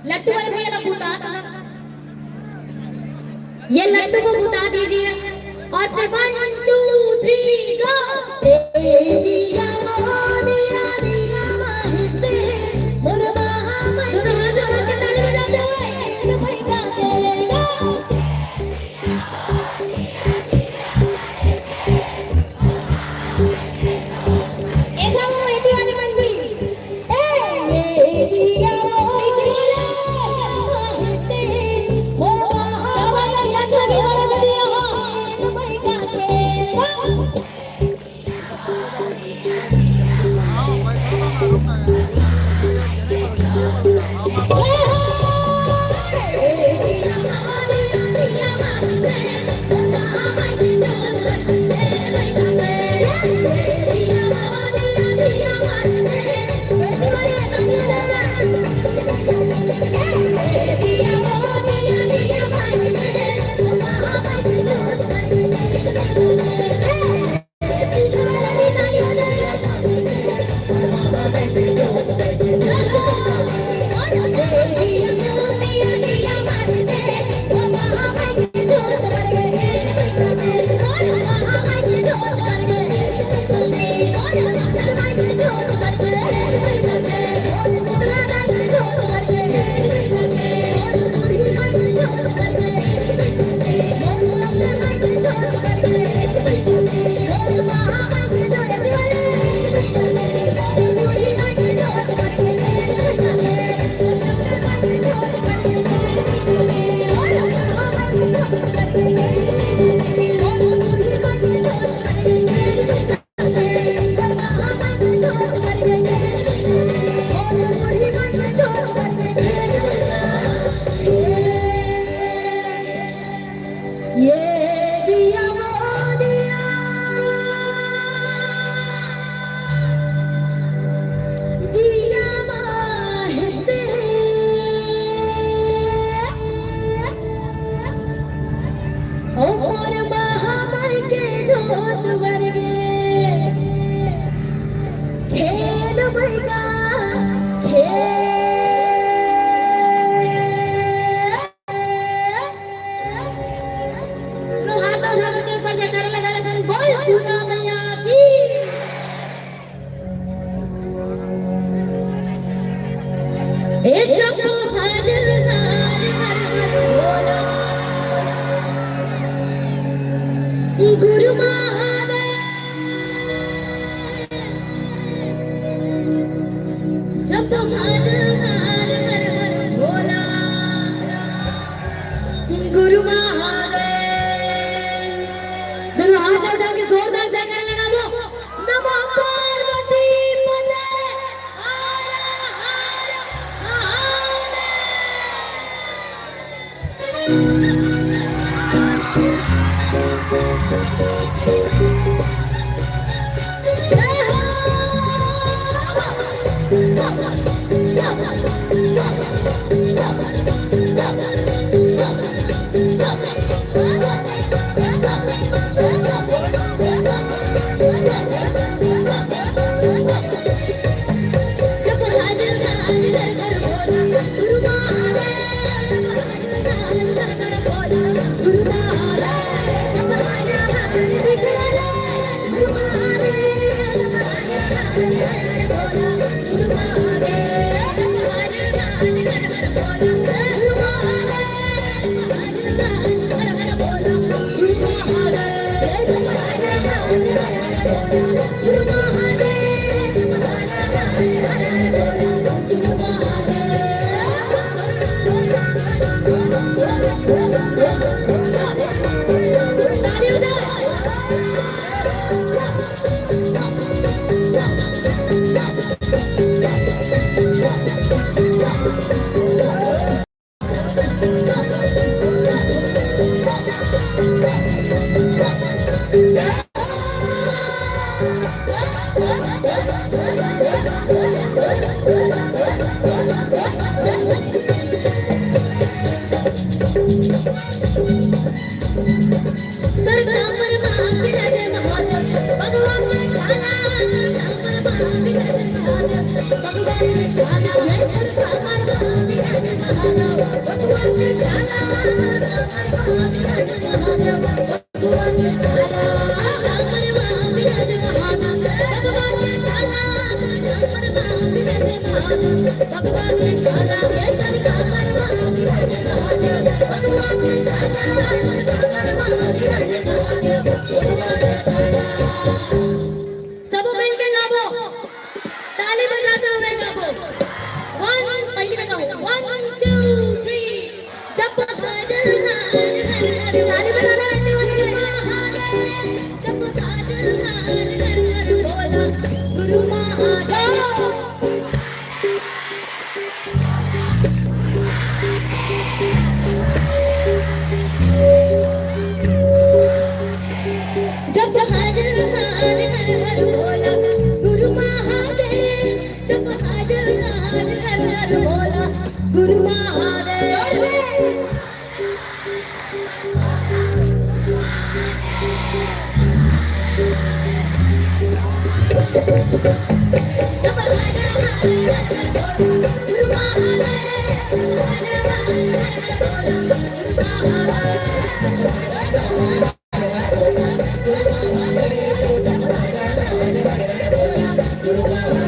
लट्टू वाले भैया ना बुता ये लट्टू को बुता दीजिए और फिर 1 2 3 गो दिया दिया दिया मानते मोर महामाई दोनों हाथ जोड़ के ताली बजाते हुए तो भाई का खेलेगा ए जप हर हर हर बोलो गुरु महादेव जप हर हर हर हर बोला गुरु महादेव दोनों हाथ उठा के जोरदार जयकारा लगाओ नमो पार्वती पते हर हर सब मिलकर गाओ ताली बजाते हुए गाओ वन पहली में गाओ 1 2 3 जप हर हर ताली बजाना आने वाले जप हर हर बोला गुरु महादेव जप हर हर हर बोला गुरु महादेव जप हर हर हर बोला गुरु महादेव जप हर हर गुरु महादेव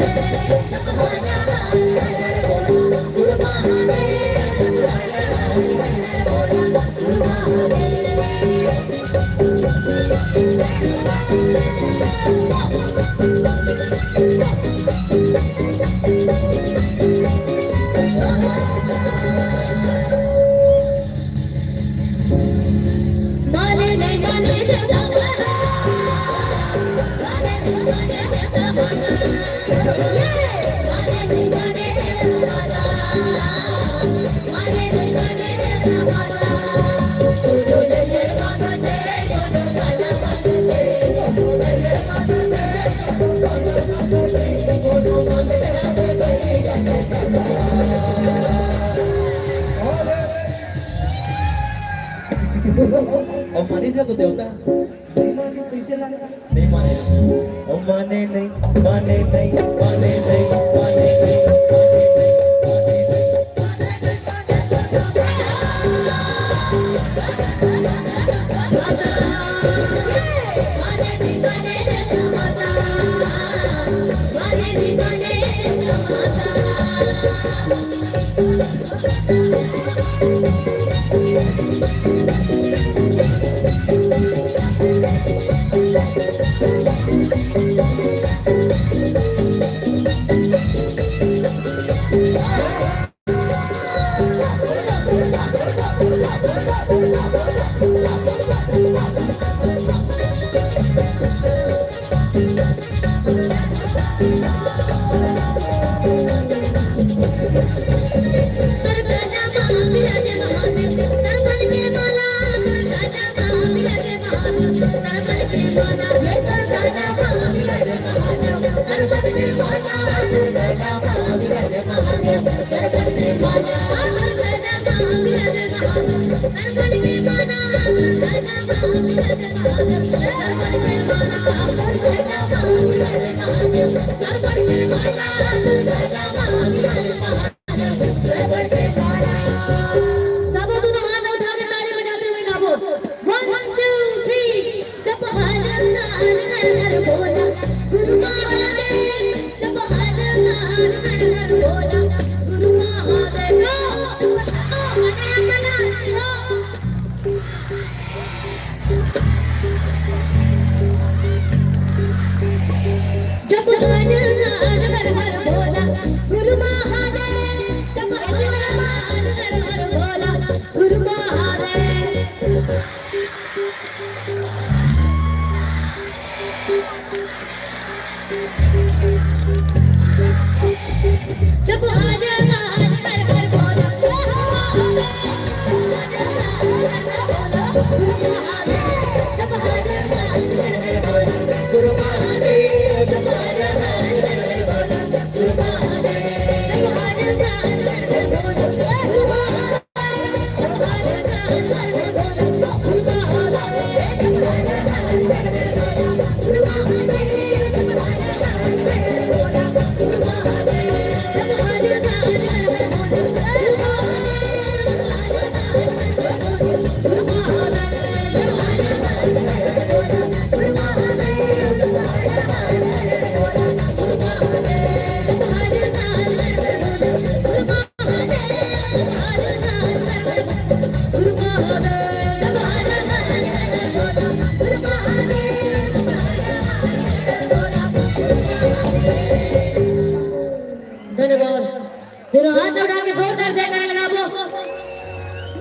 Hare माने नहीं माने जगा माने नहीं माने जगा माने नहीं माने जगा माने नहीं माने जगा तू जो दे मांगा दे जो गाना मांगा दे जो दे मांगा दे जो मांगे और मानी से तो देवता नहीं मानी कैसे लगा नहीं माने और माने नहीं माने नहीं माने नहीं माने नहीं धन्यवाद। दोनों हाथ उठा के जोरदार जयकारा लगाबो।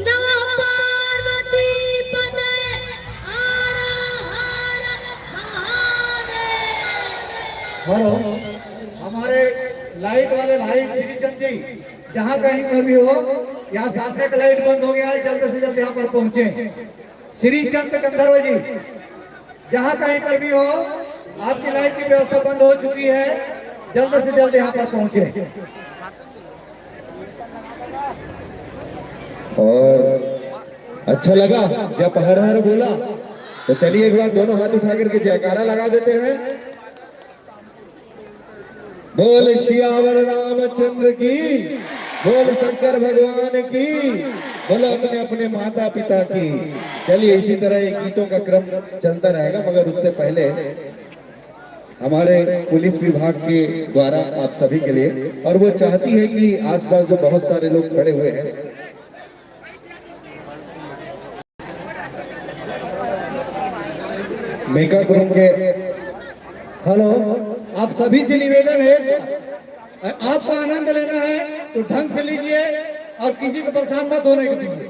नमः पार्वती पते हर हर महादेव। हेलो, हमारे लाइट वाले भाई श्रीचंद जी जहाँ कहीं पर भी हो, यहाँ सामने का लाइट बंद हो गया है, जल्द से जल्द यहाँ पर पहुँचे। श्रीचंद गंधर्व जी जहाँ कहीं पर भी हो, आपकी लाइट की व्यवस्था बंद हो चुकी है, जल्द से जल्द यहाँ पर पहुँचे। और अच्छा लगा जब हर हर बोला, तो चलिए एक बार दोनों हाथ उठा करके जयकारा लगा देते हैं। बोल सियावर रामचंद्र की, बोल शंकर भगवान की, बोलो अपने अपने माता पिता की। चलिए इसी तरह ये गीतों का क्रम चलता रहेगा, मगर उससे पहले हमारे पुलिस विभाग के द्वारा आप सभी के लिए, और वो चाहती है कि आसपास जो बहुत सारे लोग खड़े हुए हैं, मेकअप रूम के, हेलो, आप सभी से निवेदन है, आपको आनंद लेना है तो ढंग से लीजिए और किसी को परेशान मत होने को दीजिए।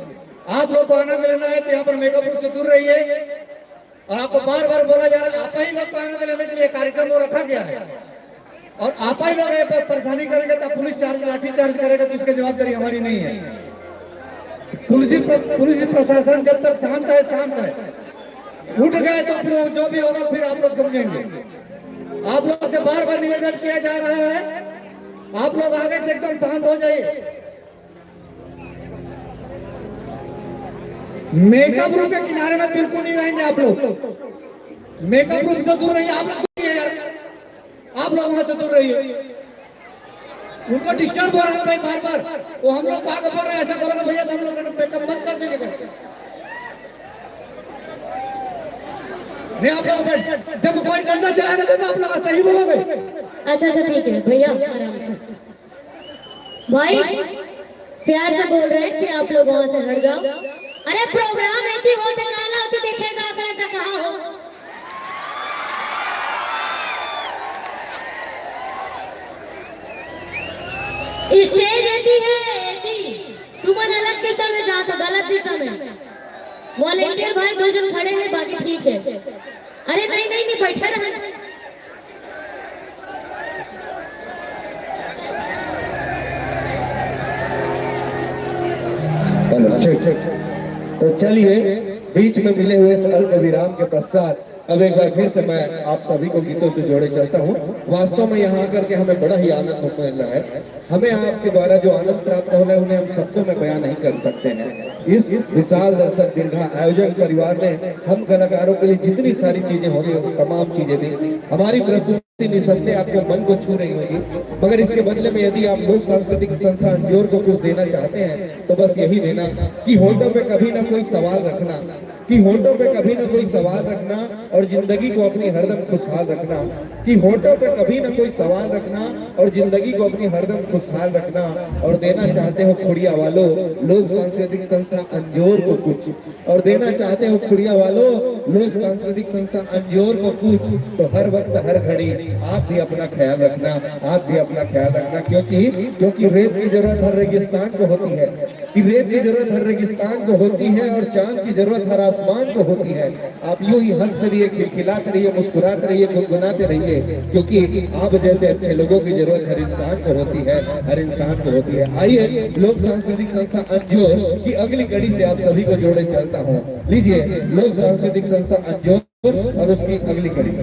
आप लोग को आनंद लेना है तो यहाँ पर मेकअप रूम से दूर रहिए, और आपको बार बार बोला जा रहा है आप ही लोग को आनंद लेने के लिए कार्यक्रम वो रखा गया है, और आप ही लोग पर परेशानी करेंगे तो पुलिस चार्ज लाठी चार्ज करेगा तो उसकी जवाबदारी हमारी नहीं है। पुलिस प्रशासन जब तक शांत है, उठ गए तो फिर जो भी होगा फिर आप लोग समझेंगे। आप लोगों से बार बार निवेदन किया जा रहा है, आप लोग आगे से एकदम शांत हो जाइए। मेकअप रूम के किनारे में बिल्कुल नहीं रहेंगे आप लोग, मेकअप रूम से दूर रहिए। आप लोग वहां से दूर रहिए, उनको डिस्टर्ब हो रहा है बार बार, वो हम लोग आगे बोल रहे हैं, ऐसा बोलोगे भैया तो हम लोग मेकअप मत कर दीजिएगा। नहीं, आप लोग जब कोई डंडा चलाएगा तो आप लोग सही बोलोगे। अच्छा ठीक है भैया, आराम से भाई, प्यार से बोल रहे हैं कि आप लोग वहां से हट जाओ। अरे प्रोग्राम ऐसी होते गाना होते देखे जा कहाँ हो। स्टेज ऐसी है, तुम अलग दिशा में जाते, गलत दिशा में। वॉलेंटियर भाई 2 जन खड़े हैं, बाकी ठीक है। अरे नहीं बैठे रहे। तो चलिए, बीच में मिले हुए इस अल्प विराम के पश्चात अब एक बार फिर से मैं आप सभी को गीतों से जोड़े चलता हूँ। वास्तव में यहाँ आकर के हमें बड़ा ही आनंद मिल रहा है। हमें आपके द्वारा जो आनंद प्राप्त हो रहा है उन्हें हम शब्दों में बयान नहीं कर सकते हैं। इस विशाल दर्शक दीर्घा आयोजक परिवार ने हम कलाकारों के लिए जितनी सारी चीजें हो रही होगी, तमाम चीजें दी। हमारी प्रस्तुति निसंदेह आपके मन को छू रही होगी, मगर इसके बदले में यदि आप लोक सांस्कृतिक संस्था अंजोर को कुछ देना चाहते हैं तो बस यही देना कि होठों पे कभी ना कोई सवाल रखना, कि होठों पे कभी ना कोई सवाल रखना और जिंदगी को अपनी हरदम खुशहाल रखना, कि होठों पे कभी ना कोई सवाल रखना और जिंदगी को अपनी हरदम खुशहाल रखना। और देना चाहते हो खुड़िया वालों लोक सांस्कृतिक संस्था अंजोर को कुछ, और देना चाहते हो खुड़िया वालों लोक सांस्कृतिक संस्था अंजोर को कुछ, तो हर वक्त हर घड़ी आप भी अपना ख्याल रखना, आप भी अपना ख्याल रखना, क्योंकि रेत की जरूरत हर रेगिस्तान को होती है, कि रेत की जरूरत हर रेगिस्तान को होती है और चांद की जरूरत हर आसमान को होती है। आप यूं ही हंसते रहिए, खिलखिलाते रहिए, मुस्कुराते रहिए, गुनगुनाते रहिए, क्योंकि आप जैसे अच्छे लोगों की जरूरत हर इंसान को होती है, हर इंसान को होती है। आइए लोक सांस्कृतिक संस्था अंजोर की अगली कड़ी से आप सभी को जोड़े चलता हूँ। लीजिए लोक सांस्कृतिक संस्था अंजोर और उसकी अगली कड़ी।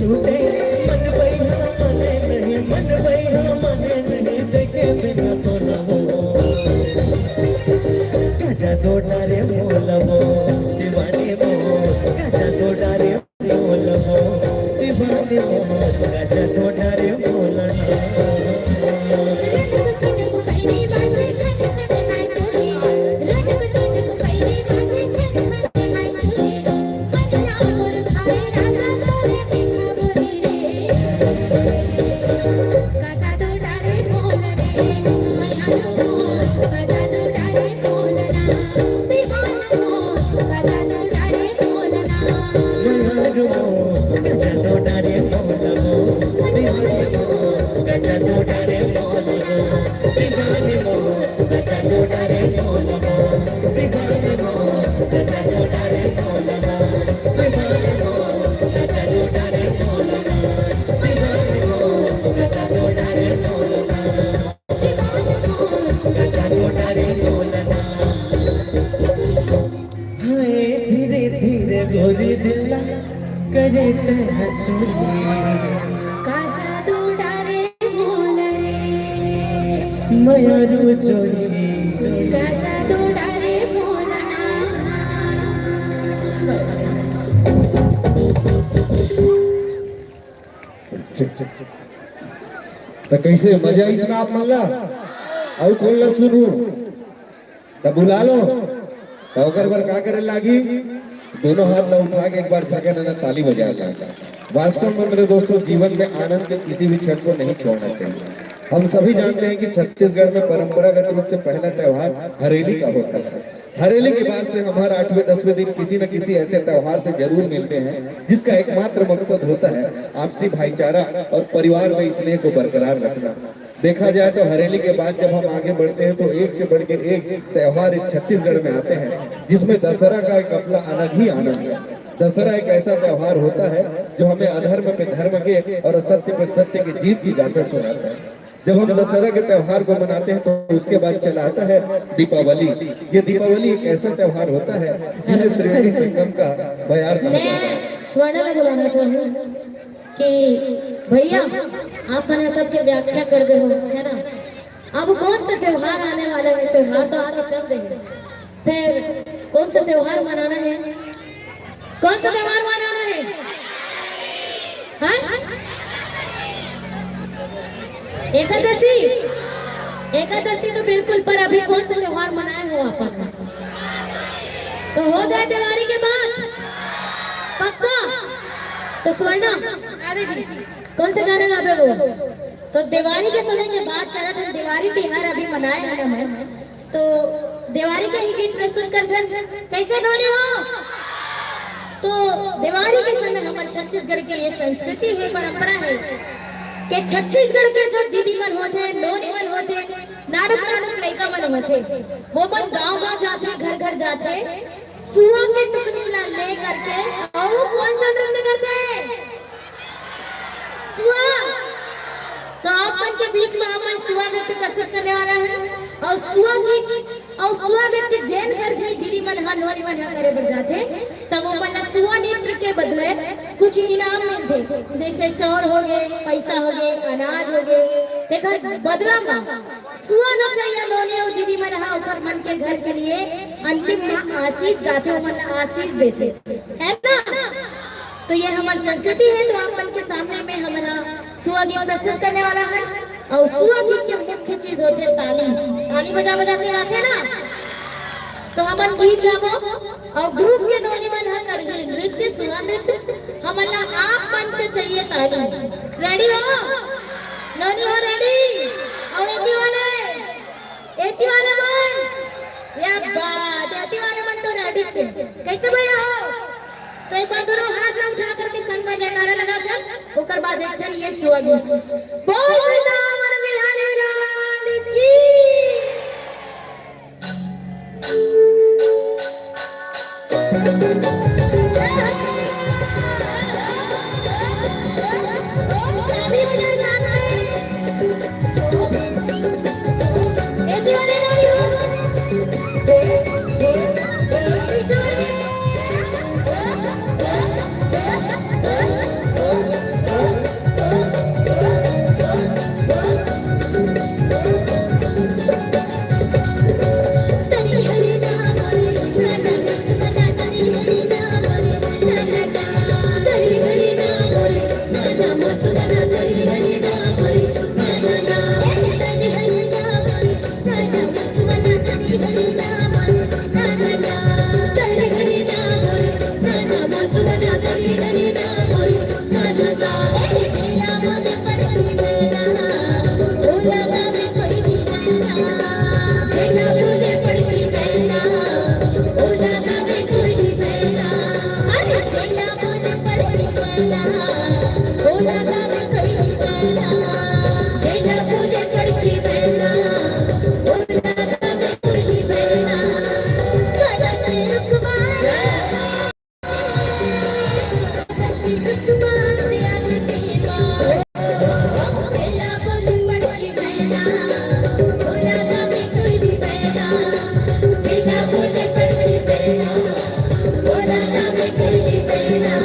टूटे मन भैया मने नहीं मन भैया मने नहीं देखे बिना तो न हो गजा दो डारे मोलमो दीवाने मो गजा दो डारे मोलमो दीवाने मो गजा दो डारे मोलना धीरे धीरे गोरी दिला करे तह चोरी काचा दो डारे मोलरे मयारू चोरी काचा दो डारे मोलना तो कैसे मजा आई सुना आप मल्ला और कौन ला सुनू तो बुला लो तो ओकर बर का करे लागी दोनों हाथ ला उठा के एक बार सगन ना ताली बजा ला। वास्तव में मेरे दोस्तों जीवन में आनंद के किसी भी क्षण को नहीं छोड़ना चाहिए। हम सभी जानते हैं कि छत्तीसगढ़ में परंपरागत रूप से पहला त्योहार हरेली का होता है। हरेली के बाद से हम हर 8वें 10वें दिन किसी न किसी ऐसे त्योहार से जरूर मिलते हैं जिसका एकमात्र मकसद होता है आपसी भाईचारा और परिवार में स्नेह को बरकरार रखना। देखा जाए तो हरेली के बाद जब हम आगे बढ़ते हैं तो एक से बढ़ के एक त्योहार इस छत्तीसगढ़ में आते हैं जिसमें दशहरा का एक अपना अलग ही आनंद है। दशहरा एक ऐसा त्योहार होता है जो हमें अधर्म पे धर्म के और असत्य पे सत्य की जीत की गाथा सुनाता है। जब हम दशहरा के त्योहार को मनाते हैं तो उसके बाद चला आता है दीपावली। ये दीपावली एक ऐसा त्योहार होता है जिसे त्रिवेणी संगम का बयार कहा जाता है। मैं स्वर्ण को बुलाना चाहूँ कि भैया आप मैंने सबके व्याख्या कर दे हो है ना। अब कौन सा त्योहार आने वाला है, त्योहार तो आगे चल रहे हैं, फिर कौन सा त्योहार मनाना है, कौन सा त्योहार मनाना है, हाँ? एकादशी। एकादशी तो बिल्कुल, पर अभी कौन सा त्योहार मनाए हो आप? तो हो जाए दिवाली के बाद पक्का। तो स्वर्णा कौन से गाने गा वो? तो दिवाली के समय की बात कर रहे थे, दिवाली त्योहार अभी मनाए हैं मैं, तो दिवाली का ही गीत प्रस्तुत कर थे। कैसे गाने हो? तो दिवाली के समय हमारे छत्तीसगढ़ के ये संस्कृति है, परंपरा है कि छत्तीसगढ़ के जो दीदी मन होते, नोनी मन होते, नानक नानक लड़का मन होते, वो मन गांव-गांव जाते, घर-घर जाते, सुआ के टुकड़ी ले करके और कौन सा नृत्य करते हैं? सुआ। तो आप मन के बीच में हम सुआ नृत्य प्रस्तुत करने वाला है और सुआ गीत और सुआ नृत्य जैन कर भी दीदी मन हा नोनी मन हा करे बन जाते, तब वो मन सुआ नृत्य के बदले कुछ इनाम मिलते, जैसे चौर हो गए, पैसा हो गए, अनाज हो गए, देखा बदला में सुआ न चाहिए नोनी और दीदी मन हा ओकर मन के घर के लिए अंतिम में आशीष गाते, वो मन आशीष देते है ना। तो ये हमारी संस्कृति है। तो आप मन के सामने में हमारा सुआ गीत प्रस्तुत करने वाला है और सुआ गीत के मुख्य चीज होते हैं ताली। ताली बजा बजा के गाते हैं ना, तो हम गीत गाबो और ग्रुप के नोनी मन हा कर नृत्य, सुआ नृत्य हमला आप मन से चाहिए ताली। रेडी हो नोनी हो? रेडी? और एती वाले मन, या बात एती वाले मन तो रेडी छे। कैसे भैया हो? तो एक बार दोनों हाथ ना उठा करके संग में जयकारा लगा दे, ओकर बाद एक दिन ये सुआ गीत बोल वृंदावन बिहारी लाल की। ताली बजाए साथ में, एती वाले नारी हो बोला था मैं कहीं नहीं बहना जेठा बोले पड़ती बहना बोला था मैं कोई नहीं बहना गलत रुकमान रुकमान दिया तेरा बेला बोले पड़ती बहना बोला था मैं कोई नहीं बहना जेठा बोले पड़ती बहना बोला था मैं कोई नहीं बहना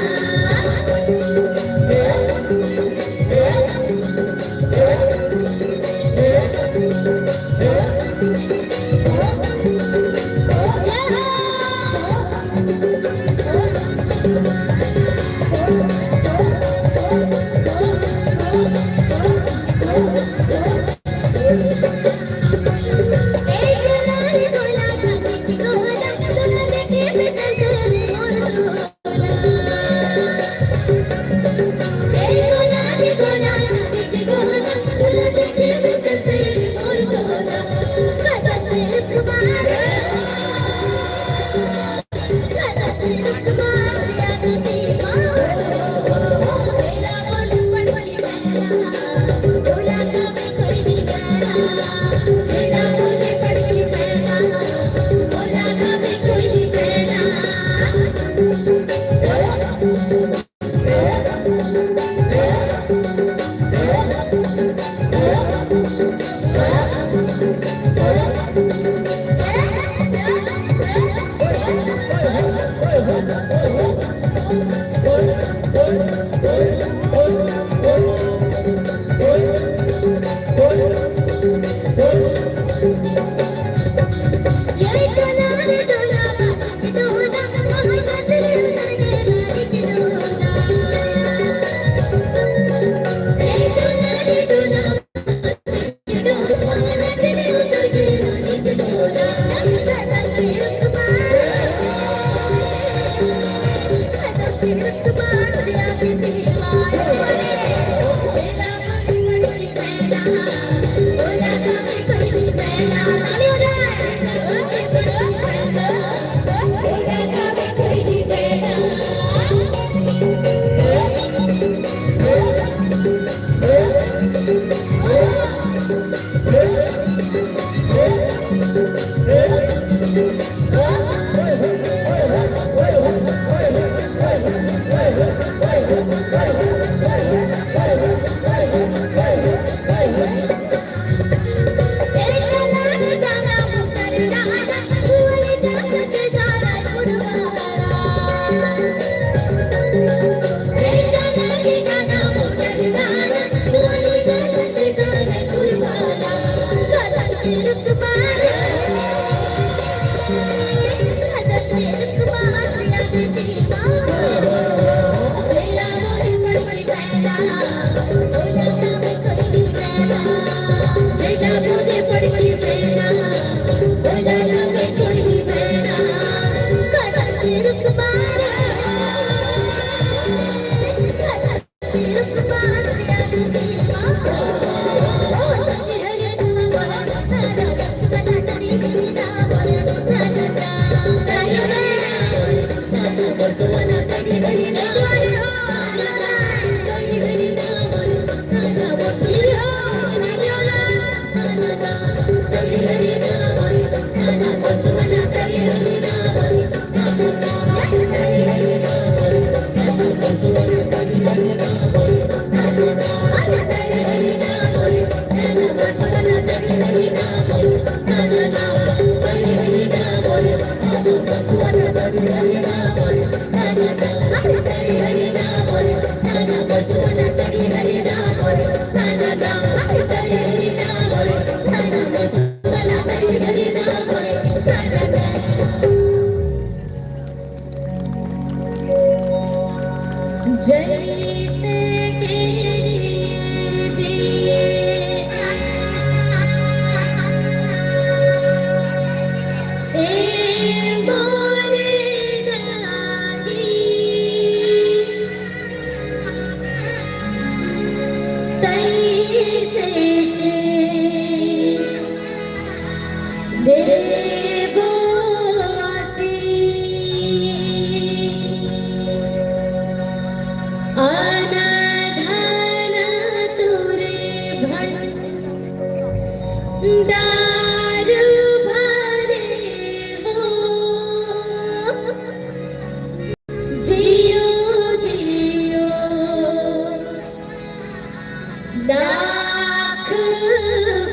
लाख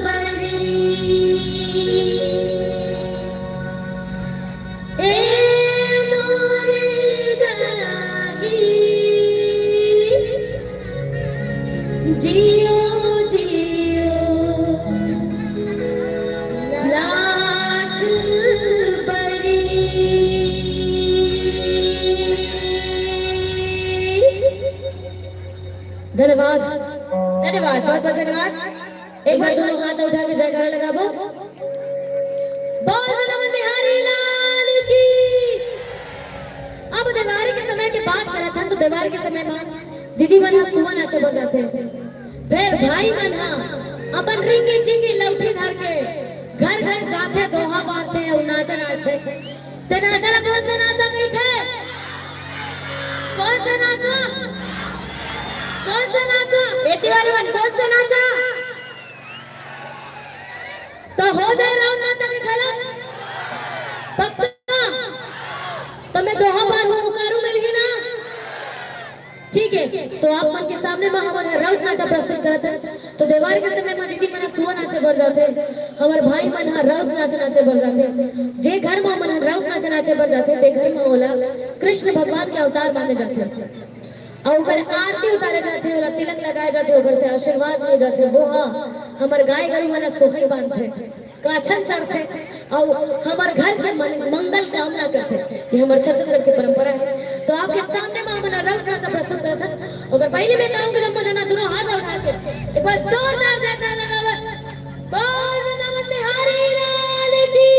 बरी ए मोरी दागी जियो जियो लाख बरी। धन्यवाद धन्यवाद, बहुत बहुत धन्यवाद। एक बार दोनों हाथ उठा के जयकारा लगाबो। बोल नमन बिहारी लाल की। अब दिवाली के समय की बात करा था तो दिवाली के समय में दीदी मन सुवन नाचे बन जाते, फिर भाई मन अपन रिंगी चिंगी लौठी धर के घर घर जाते, दोहा मारते और नाचा नाचते। ते नाचा कौन सा नाचा गई थे? कौन सा नाचा? कौन सा नाचा? बेटी वाली मन कौन सा नाचा? तो हो जाए राउंड नाचा की झलक पक्का। तो मैं दोहा बार हूँ मुकारू मिलगी ना? ठीक है, तो आप मन के सामने में हमारे राउंड नाचा प्रस्तुत करते हैं। तो देवार के समय में दीदी मना सुआ नाचे बढ़ जाते, हमारे भाई मन राउंड नाचे बढ़ जाते। जे घर में मन राउंड नाचे बढ़ जाते, ते घर में होला कृष्ण भगवान के अवतार माने जाते और ओकर आरती उतारे जाते, ओला तिलक लगाए जाते, ओकर से आशीर्वाद लिए जाते। वो हमार गाय गरु मन सोहई बांधते, काछन चढ़ते और हमार घर के मंगल कामना करते। ये हमारे छत्तीसगढ़ की परंपरा है। तो आपके सामने में हमारा राउंड नाचा प्रस्तुत करता है। अगर पहले मैं चाहूंगा जब मुझे ना दोनों हाथ उठा के एक बार जोरदार जयकारा लगावे। बोल नमन बिहारी लाल की।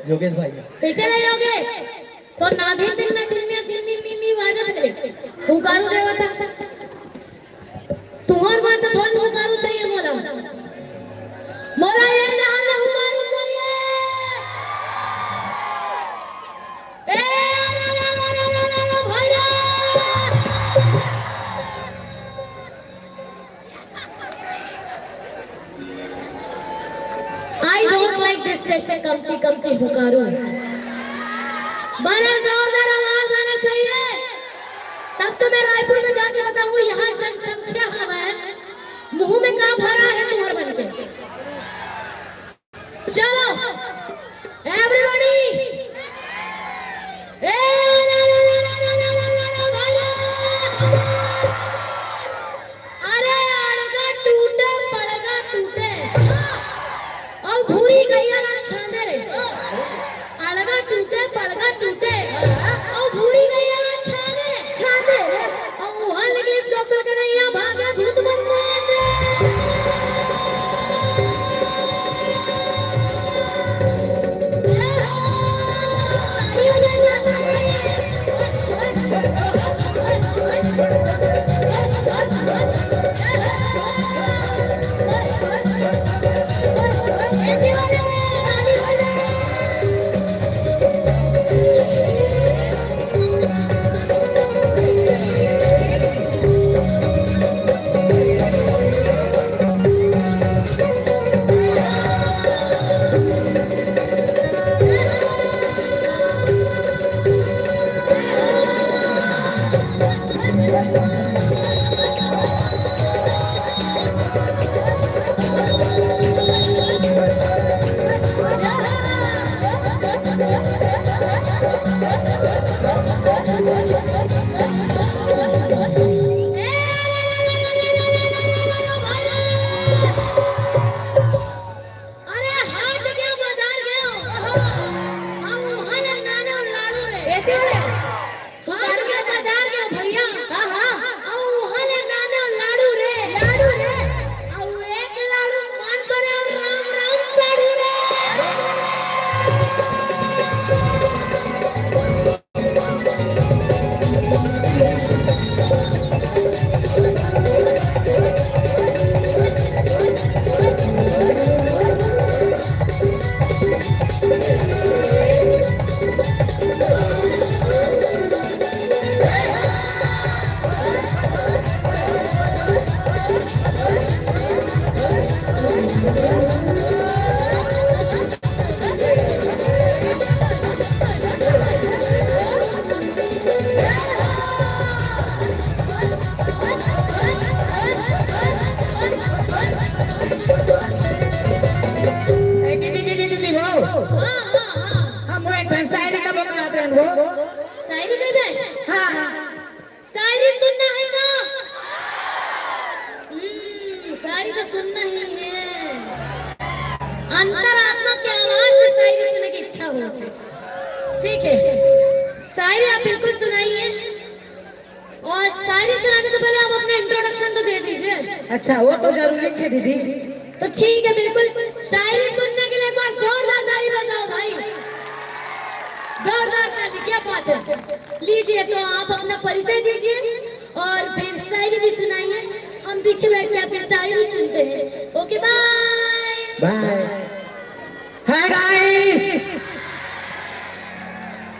योगेश भाई कैसे रहे योगेश? तो नाधी दिन ना दिन में दिन वाजत करे हुकारू देवा था। तुम्हार पास थोड़ी हुकारू चाहिए मोला, मोला ये ना हुकारू चाहिए। ए भैया I don't like this जैसे कमती हुकारू। बड़ा जोरदार आवाज आना चाहिए, तब तो मैं रायपुर में जाके बताऊं यहाँ जनसंख्या है, मुंह में का भरा है तुम्हारे बन के। चलो एवरीबॉडी, अरे अड़गा टूटे पड़गा टूटे और भूरी गैया ना छाने रे। अलगा टूटे पड़गा टूटे और भूरी गैया ना छाने रे। और वहां निकली लोकल के नहीं भागे भूत बनवाने। अरे हाट गया बाजार गया हम वहां नाना लाडू रे ऐसे वाले हाट गया बाजार गया भैया हाँ हाँ हम वहां नाना लाडू रे और एक लाडू मान पर और राम राम साडू रे दीदी वो हम वो एक शायरी का बुक याद रहे वो शायरी दे दे हाँ हाँ शायरी सुनना है का शायरी तो सुनना ही है अंतरात्मा के आवाज से शायरी सुनने की इच्छा होती है ठीक है शायरी आप बिल्कुल सुनाइए और शायरी सुनाने से पहले आप अपना इंट्रोडक्शन तो दे दीजिए अच्छा वो तो जरूरी है दीदी तो ठीक है बिल्कुल शायरी सुनने के लिए एक बार जोरदार ताली बजाओ भाई जोरदार ताली क्या बात है लीजिए तो आप अपना परिचय दीजिए और फिर शायरी भी सुनाइए हम पीछे बैठ के आपकी शायरी सुनते हैं okay bye bye hi guys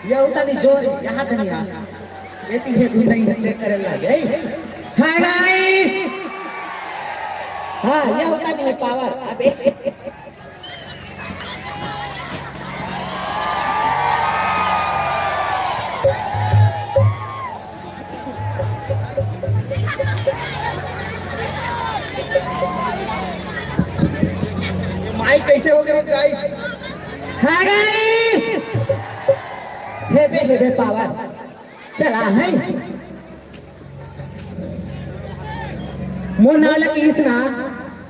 ये उतनी जोर यहाँ तक नहीं आ ये तीजे भी नहीं चेक करे लगे हाय गाइस हाँ ये होता नहीं है पावर अब माइक कैसे हो गया गाइस? हाय गाइस हेबे पावर चला है मोर नाम लगी इसना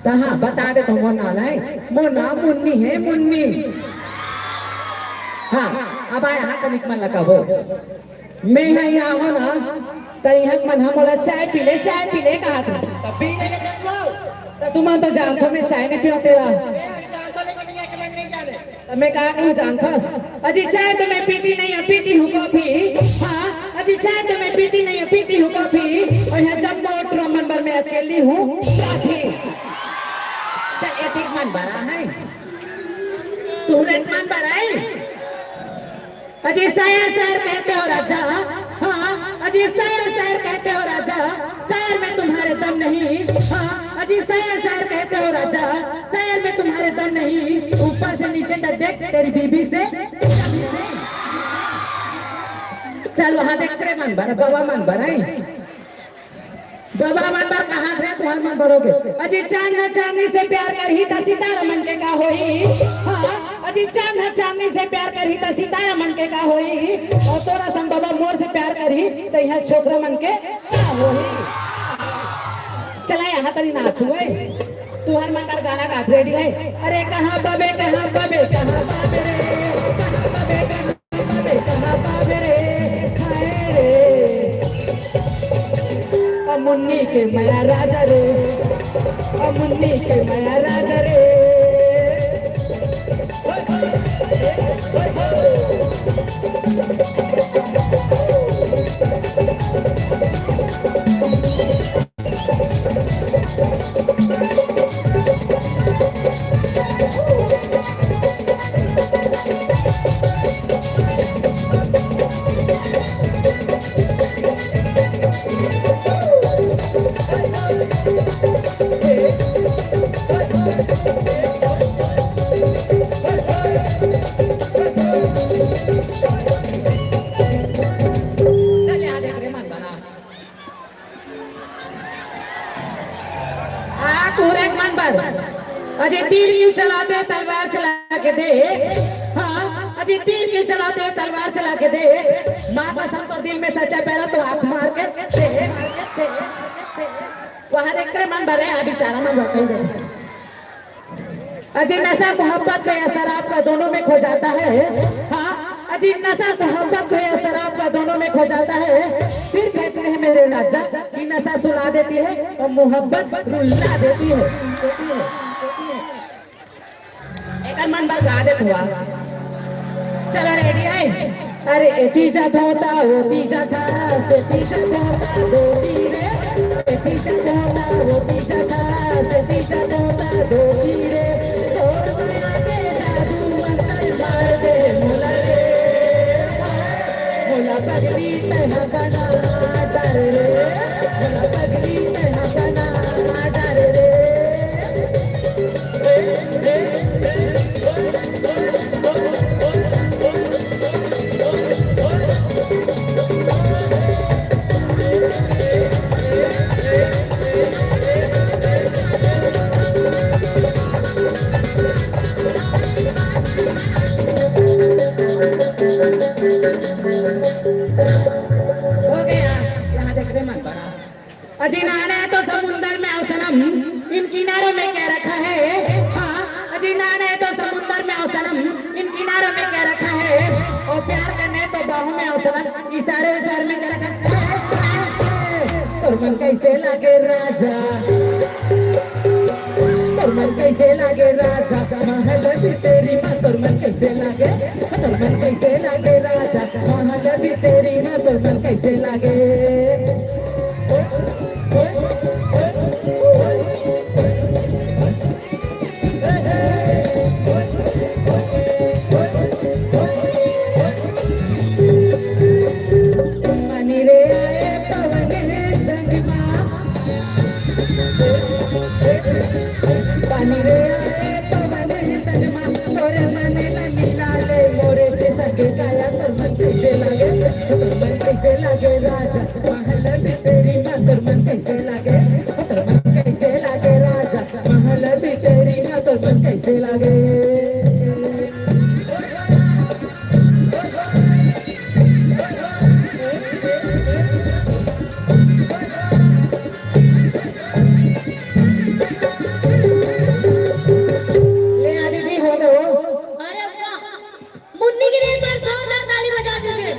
तहा बता दे तो मोर नाम है मोर नाम मुन्नी है मुन्नी हाँ अब आया हाँ कनिक मन लगा वो मैं है यहाँ हो ना तो यहाँ मन हम बोला चाय पी ले कहा था तब भी नहीं दस लो तो तुम तो जानते हो मैं चाय नहीं पियो तेरा तो मैं कहा कि जानता अजी चाय तो मैं पीती नहीं हूँ पीती हूँ कॉफी हाँ अजी चाय तो मैं पीती नहीं हूँ पीती हूँ कॉफी और यहाँ जब मैं नंबर में अकेली हूँ काफी चल एक मन भरा है तू रेट मन भरा है अजी शायर कहते हो राजा हाँ अजी शायर कहते हो राजा शायर में तुम्हारे दम नहीं हाँ अजी शायर कहते हो राजा शायर में तुम्हारे दम नहीं ऊपर से नीचे तक देख तेरी बीबी से चल वहां देख तेरे मन भर बाबा मन भराई बाबा मन भर कहाँ रहे तुम्हारे मन भरोगे अजी चांदनी से प्यार कर ही सितारा मन के का होई हाँ अजी चांदनी से प्यार कर ही सितारा मन के का होई और तोरा सम बाबा मोर से प्यार कर ही तो यहाँ छोकरा मन के का होई चला यहाँ तरी नाचू है तुम्हारे मन पर गाना गा रेडी है अरे कहाँ बाबे कहाँ बाबे कहाँ बाबे रे कहाँ बाबे कहाँ बाबे कहाँ बाबे रे खाए रे मुन्नी के माया राजा रे मुन्नी के माया राजा रे तीर क्यों चलाते तलवार चला के देख। हाँ अजी तीर क्यों चलाते तलवार चला के देख। माँ कसम तो दिल में सच्चा पैरा तो आंख मार के देख। वहां देख कर मन भरे बेचारा मन भर अजी नशा मोहब्बत का या शराब का दोनों में खो जाता है। हाँ अजी नशा मोहब्बत का या शराब का दोनों में खो जाता है। फिर कहते हैं मेरे राजा कि नशा सुला देती है और मोहब्बत रुला देती है। एक मन भर गा दे हुआ। चलो रेडी है। अरे तीजा धोता वो तीजा था से तीजा धोता दो तीरे। तीजा धोता वो तीजा था से तीजा धोता दो तीरे। और बना के जादू मंत्र मार दे मोला रे। मोला पगली तह बना डर रे। मोला पगली तह बना डर रे। अजी नाना तो समुंदर में अवसरम इन किनारों में क्या रखा है। हाँ अजी नाना तो समुंदर में अवसरम इन किनारों में क्या रखा है। और प्यार करने तो बाहों में अवसरम इशारे इशारे में क्या रखा है। तोर मन कैसे लागे राजा। तोर मन कैसे लागे राजा। महल भी तेरी माँ तोर मन कैसे लागे। तोर मन कैसे लागे राजा। महल भी तेरी माँ तोर मन कैसे लागे। पानी रे आए पवन संग माँ। पानी रे आए पवन संग माँ। तोरे मन लगी लाले मोरे से सके काया तोर मन कैसे लागे। तोर मन कैसे लागे राजा। महल भी तेरी माँ तोर मन कैसे लागे। तोर मन कैसे लागे राजा। महल भी तेरी माँ तोर मन कैसे लागे। अरे वाह, मुन्नी के लिए पर जोरदार ताली बजा दीजिए।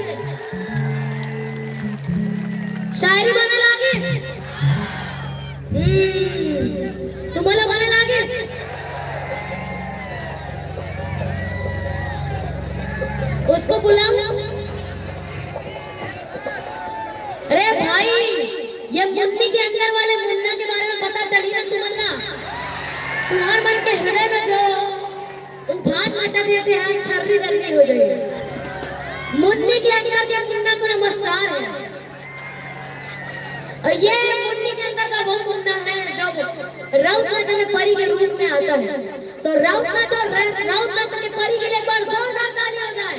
शायरी बने लागिस। तुम्हाला बने लागिस। उसको बुलाओ। अरे भाई, ये मुन्नी के अंदर वाले मुन्ना के बारे में पता चली ना तुम्हारा। तुम्हारे मन के हृदय में जो उफान मचा देते हैं शर्री दर्दी हो जाएगी। मुन्नी के अंदर के मुन्ना को नमस्कार है। और ये मुन्नी के अंदर का वो मुन्ना है जो राउत नाच में परी के रूप में आता है। तो राउत नाच और राउत नाच के परी के लिए एक बार जोरदार ताली हो जाए।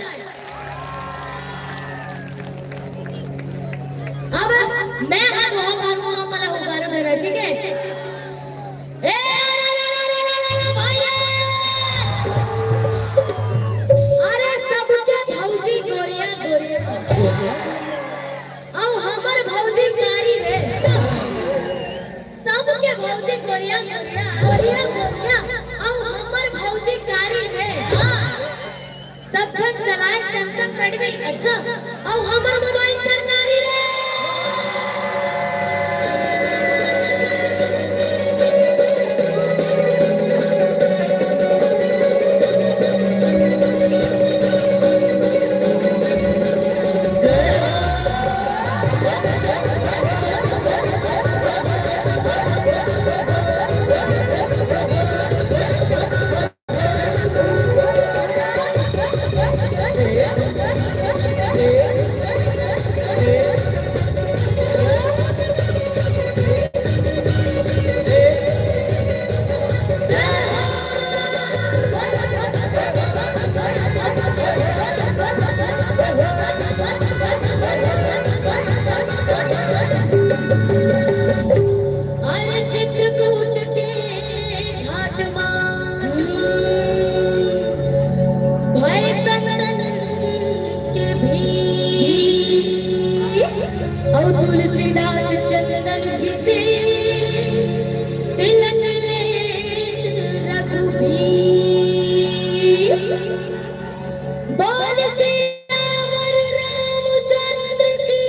अब मैं हाथ हो वाला होगा मेरा, ठीक है। अरे सबके भौजी गोरिया गोरिया औ हमर भौजी कारी रे। सबके भौजी गोरिया गोरिया गोरिया गोरिया औ हमर भौजी कारी रे। सब जन चलाए सैमसंग रेडमी अच्छा औ हमर मोबाइल सरकारी रे। और तुलसीदास चंदन घिसे तिलक ले रघुबीर बोल सियावर रामचंद्र की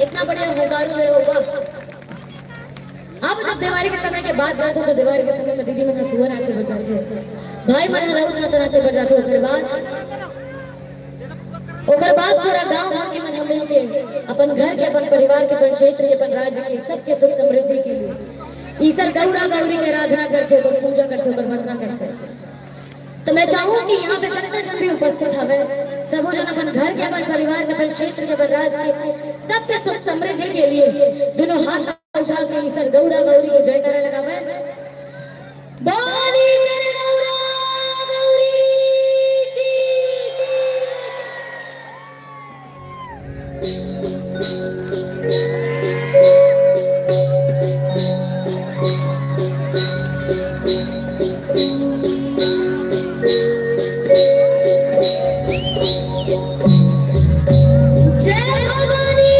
इतना बढ़िया होगारू है होगा। अब जब दिवाली के समय के बाद बात हो तो दिवाली के समय में दीदी मन सुअर नाचे बढ़ जाते हैं, भाई मन राउत नाचे बढ़ जाते। ओकर बाद पूरा गांव भर के मन मिल के अपन घर के, अपन परिवार के, अपन क्षेत्र के, अपन राज्य के सबके सुख समृद्धि के लिए ईश्वर गौरा गौरी के आराधना करते, ओकर पूजा करते, ओकर वंदना करते। तो मैं चाहूँ कि यहाँ पे जितने जन भी उपस्थित हवे सबो जन अपन घर के, अपन परिवार के, अपन क्षेत्र के, अपन राज्य के सबके सुख समृद्धि के लिए दोनों हाथ उठा के ईश्वर गौरा गौरी को जय करे लगावे। बोली ईश्वर गौरा गौरी की। जय भवानी।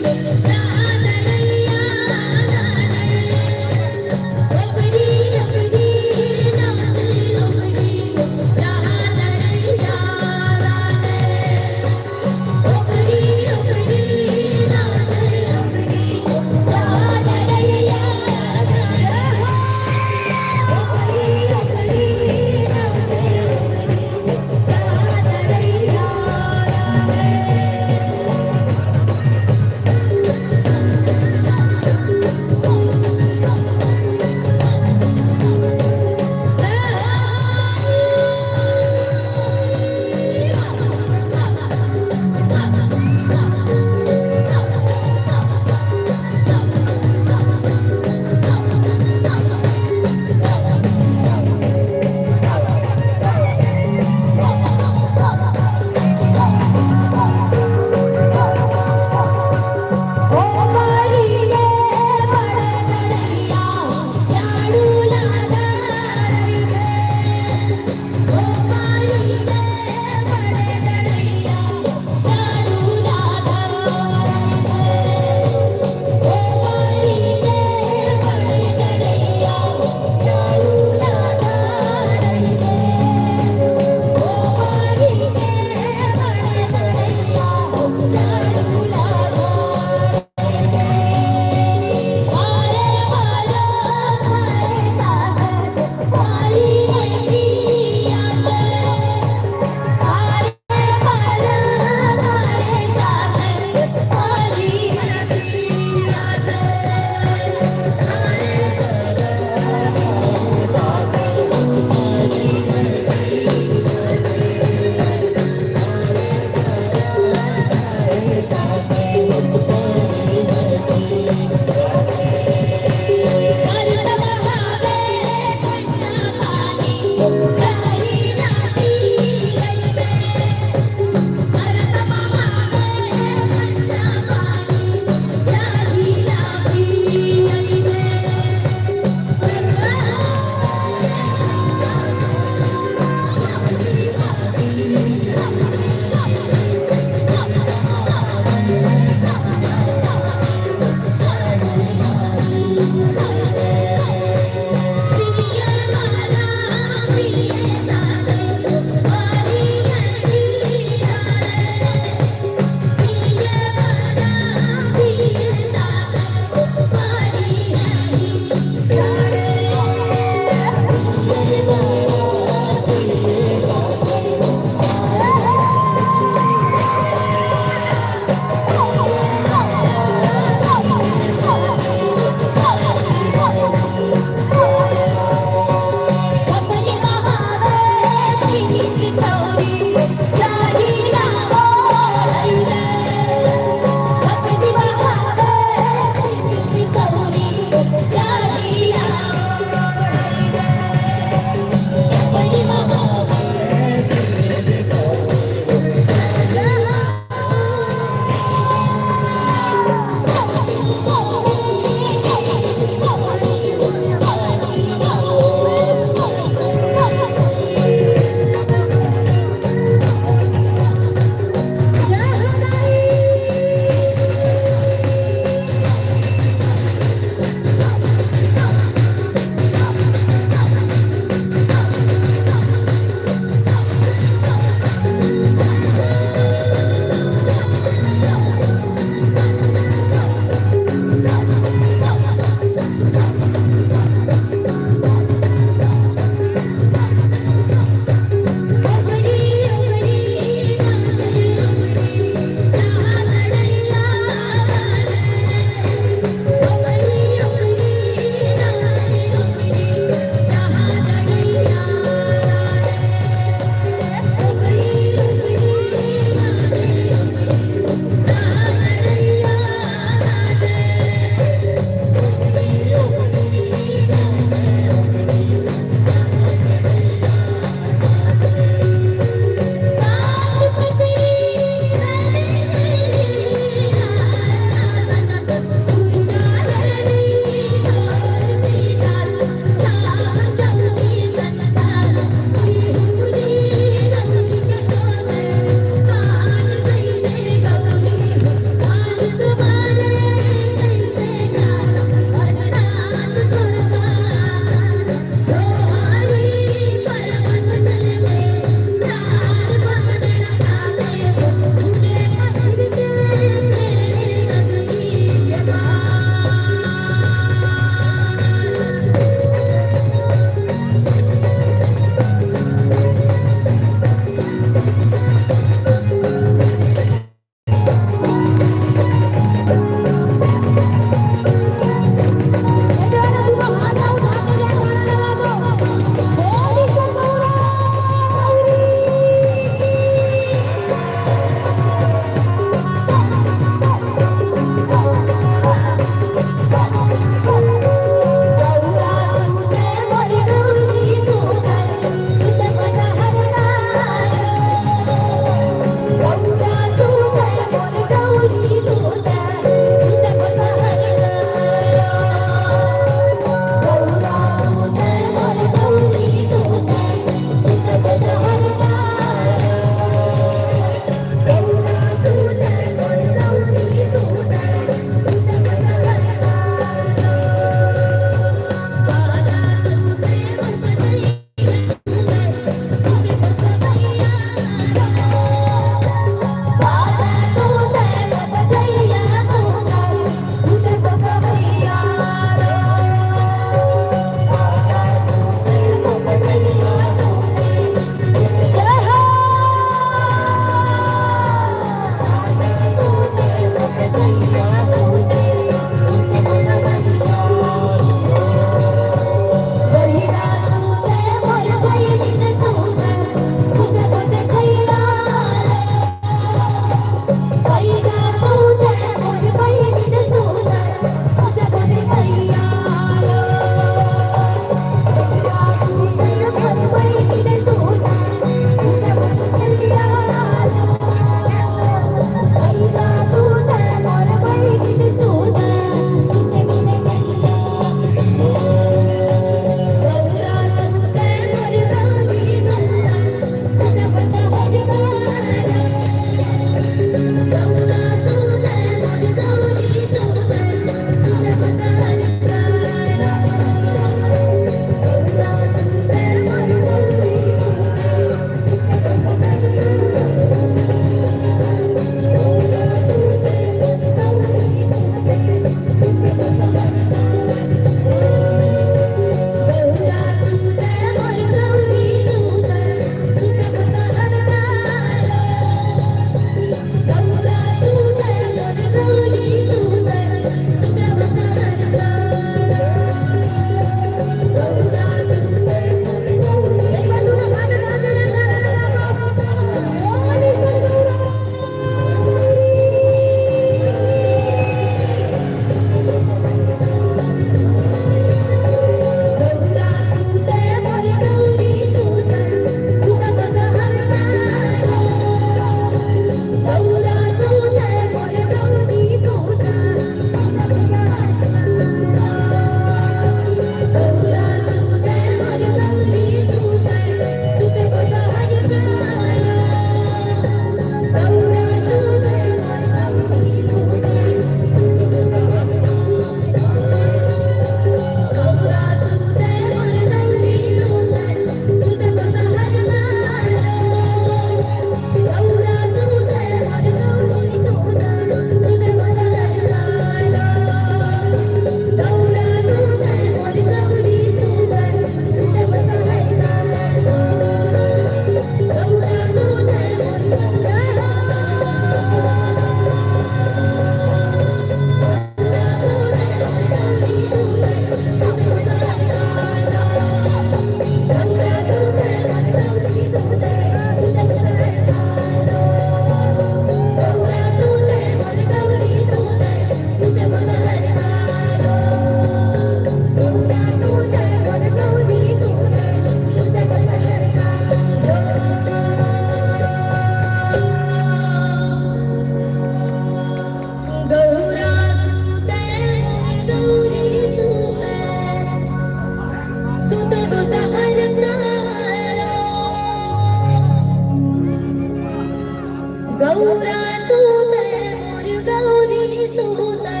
गौरा सूते मोर गौरी सूते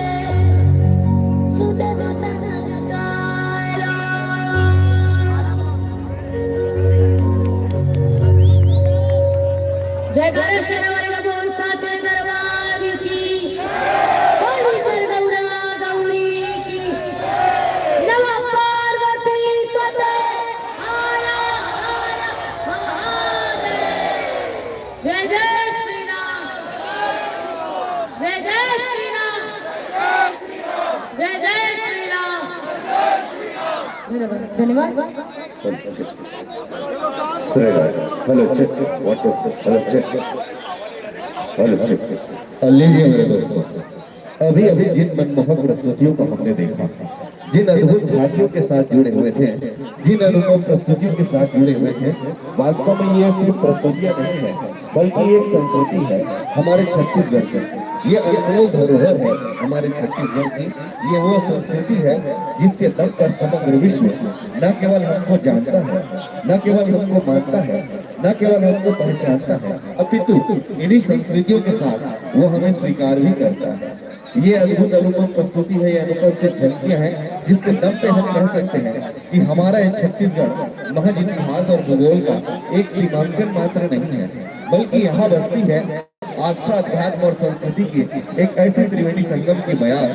सूते गोसाई काला। जयकारा शेरावाली बोल साचे दरबार की, बोली सर गौरा गौरी की, नमः पार्वती पते हर हर महादेव। जय जय श्री राम, जय जय श्री राम, जय जय श्री राम। धन्यवाद धन्यवाद। Hello check what hello check hello check. लीजिए मेरे दोस्तों, अभी अभी जिन मनमोहक प्रस्तुतियों को हमने देखा, जिन अद्भुत झांकियों के साथ जुड़े हुए थे, जिन अनुभव प्रस्तुतियों के साथ जुड़े हुए थे, वास्तव में ये सिर्फ प्रस्तुतियां नहीं है, बल्कि एक संस्कृति है हमारे छत्तीसगढ़ की। ये अनमोल धरोहर है हमारे छत्तीसगढ़ की। ये वो संस्कृति है जिसके दम पर समग्र विश्व न केवल हमको जानता है, न केवल हमको मानता है, न केवल हमको पहचानता है, अपितु इन्हीं संस्कृतियों के साथ वो हमें स्वीकार भी करता है। ये अद्भुत अनुभव प्रस्तुति है, ये अनुभव से झलकियां हैं जिसके दम पे हम कह सकते हैं कि हमारा ये छत्तीसगढ़ महज इतिहास और भूगोल का एक सीमांकन मात्र नहीं है, बल्कि यहाँ बसती है आस्था, अध्यात्म और संस्कृति की एक ऐसी त्रिवेणी संगम की बयान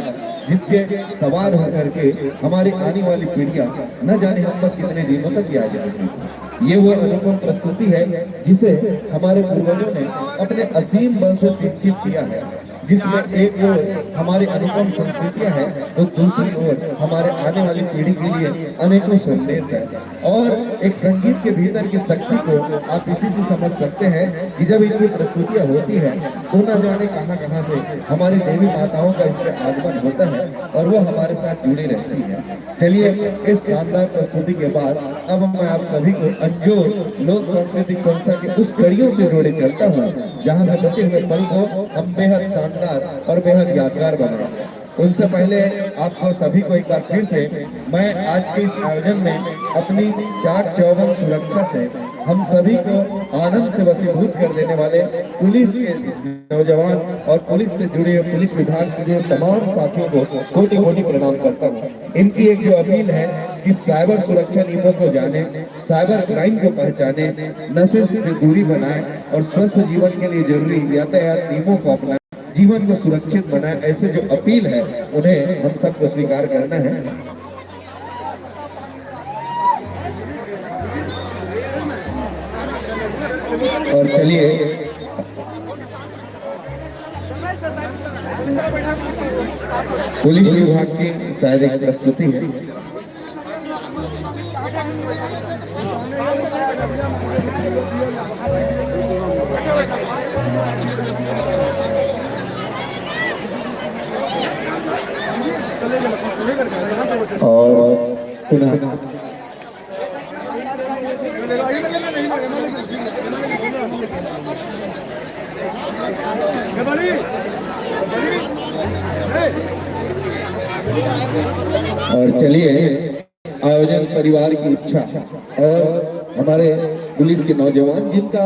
जिसके सवार होकर के हमारी आने वाली पीढ़ियां न जाने हम तक कितने दिनों तक याद रखेंगी। ये वो अनुपम प्रस्तुति है जिसे हमारे पूर्वजों ने अपने असीम बल से शिक्षित किया है, जिसमें एक ओर हमारी अनुपम संस्कृतियां हैं तो दूसरी ओर हमारे आने वाली पीढ़ी के लिए अनेकों संदेश है। और एक संगीत के भीतर की शक्ति को आप इसी से समझ सकते हैं कि जब इनकी प्रस्तुतियां होती है तो न जाने कहां से हमारी देवी माताओं का इसमें आगमन होता है और वो हमारे साथ जुड़ी रहती है। चलिए इस शानदार प्रस्तुति के बाद अब मैं आप सभी को अंजोर लोक सांस्कृतिक संस्था के उस कड़ियों से जोड़े चलता हूँ जहाँ से बचे हुए पल को हम बेहद शानदार और बेहद यादगार बनाएंगे। उनसे पहले आपको सभी को एक बार फिर से मैं आज के इस आयोजन में अपनी चाक चौबंद सुरक्षा से हम सभी को आनंद से वशीभूत कर देने वाले पुलिस के नौजवान और पुलिस से जुड़े पुलिस विभाग से जुड़े तमाम साथियों को कोटि कोटि प्रणाम करता हूँ। इनकी एक जो अपील है कि साइबर सुरक्षा नियमों को जाने, साइबर क्राइम को पहचाने, नशे से दूरी बनाए और स्वस्थ जीवन के लिए जरूरी यातायात नियमों को अपनाए, जीवन को सुरक्षित बनाए, ऐसे जो अपील है उन्हें हम सबको स्वीकार करना है। और चलिए पुलिस विभाग की शायद एक प्रस्तुति है। और पुनः और चलिए आयोजन परिवार की इच्छा और हमारे पुलिस के नौजवान, जिनका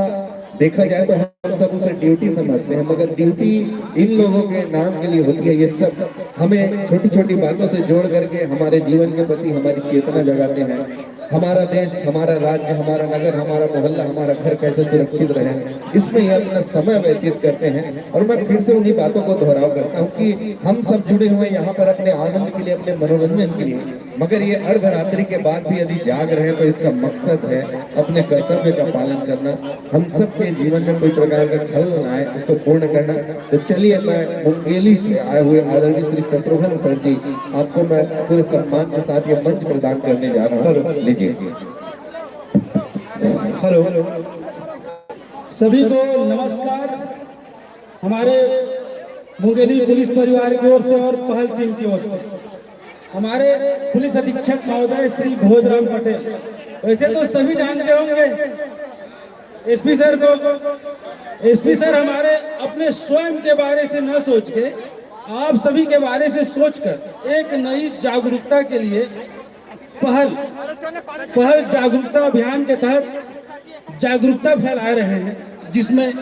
देखा जाए तो हम सब उसे ड्यूटी समझते हैं, मगर ड्यूटी इन लोगों के नाम के लिए होती है। ये सब हमें छोटी छोटी बातों से जोड़ करके हमारे जीवन के प्रति हमारी चेतना जगाते हैं। हमारा देश, हमारा राज्य, हमारा नगर, हमारा मोहल्ला, हमारा घर कैसे सुरक्षित रहे, इसमें ये अपना समय व्यतीत करते हैं। और मैं फिर से उन्हीं बातों को दोहराव करता हूँ कि हम सब जुड़े हुए यहाँ पर अपने आनंद के लिए, अपने मनोरंजन के लिए, मगर ये अर्धरात्रि के बाद भी यदि जाग रहे हैं तो इसका मकसद है अपने कर्तव्य का पालन करना, हम सबके जीवन में कोई प्रकार का खल न आए उसको पूर्ण करना। तो चलिए मैं मुंगेली से आए हुए आदरणीय श्री शत्रुघ्न सर जी, आपको मैं पूरे सम्मान के साथ ये मंच प्रदान करने जा रहा हूँ। लीजिए। हेलो, सभी को नमस्कार। हमारे मुंगेली पुलिस परिवार की ओर से और पहल टीम की ओर से हमारे पुलिस अधीक्षक महोदय श्री भोजराम पटेल, वैसे तो सभी जानते होंगे एसपी सर को। एसपी सर हमारे अपने स्वयं के बारे से न सोच के आप सभी के बारे से सोचकर एक नई जागरूकता के लिए पहल जागरूकता अभियान के तहत जागरूकता फैला रहे हैं, जिसमें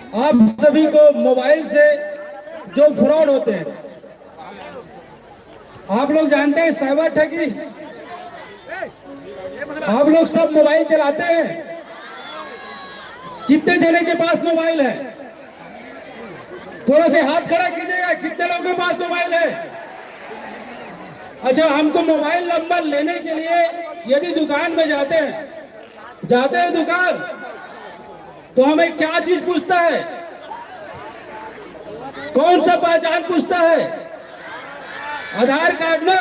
आप सभी को मोबाइल से जो फ्रॉड होते हैं, आप लोग जानते हैं साइबर ठगी। आप लोग सब मोबाइल चलाते हैं, कितने जने के पास मोबाइल है? थोड़ा से हाथ खड़ा कीजिएगा, कितने लोगों के पास मोबाइल है? अच्छा, हमको मोबाइल नंबर लेने के लिए यदि दुकान में जाते हैं दुकान, तो हमें क्या चीज पूछता है? कौन सा पहचान पूछता है? आधार कार्ड ना।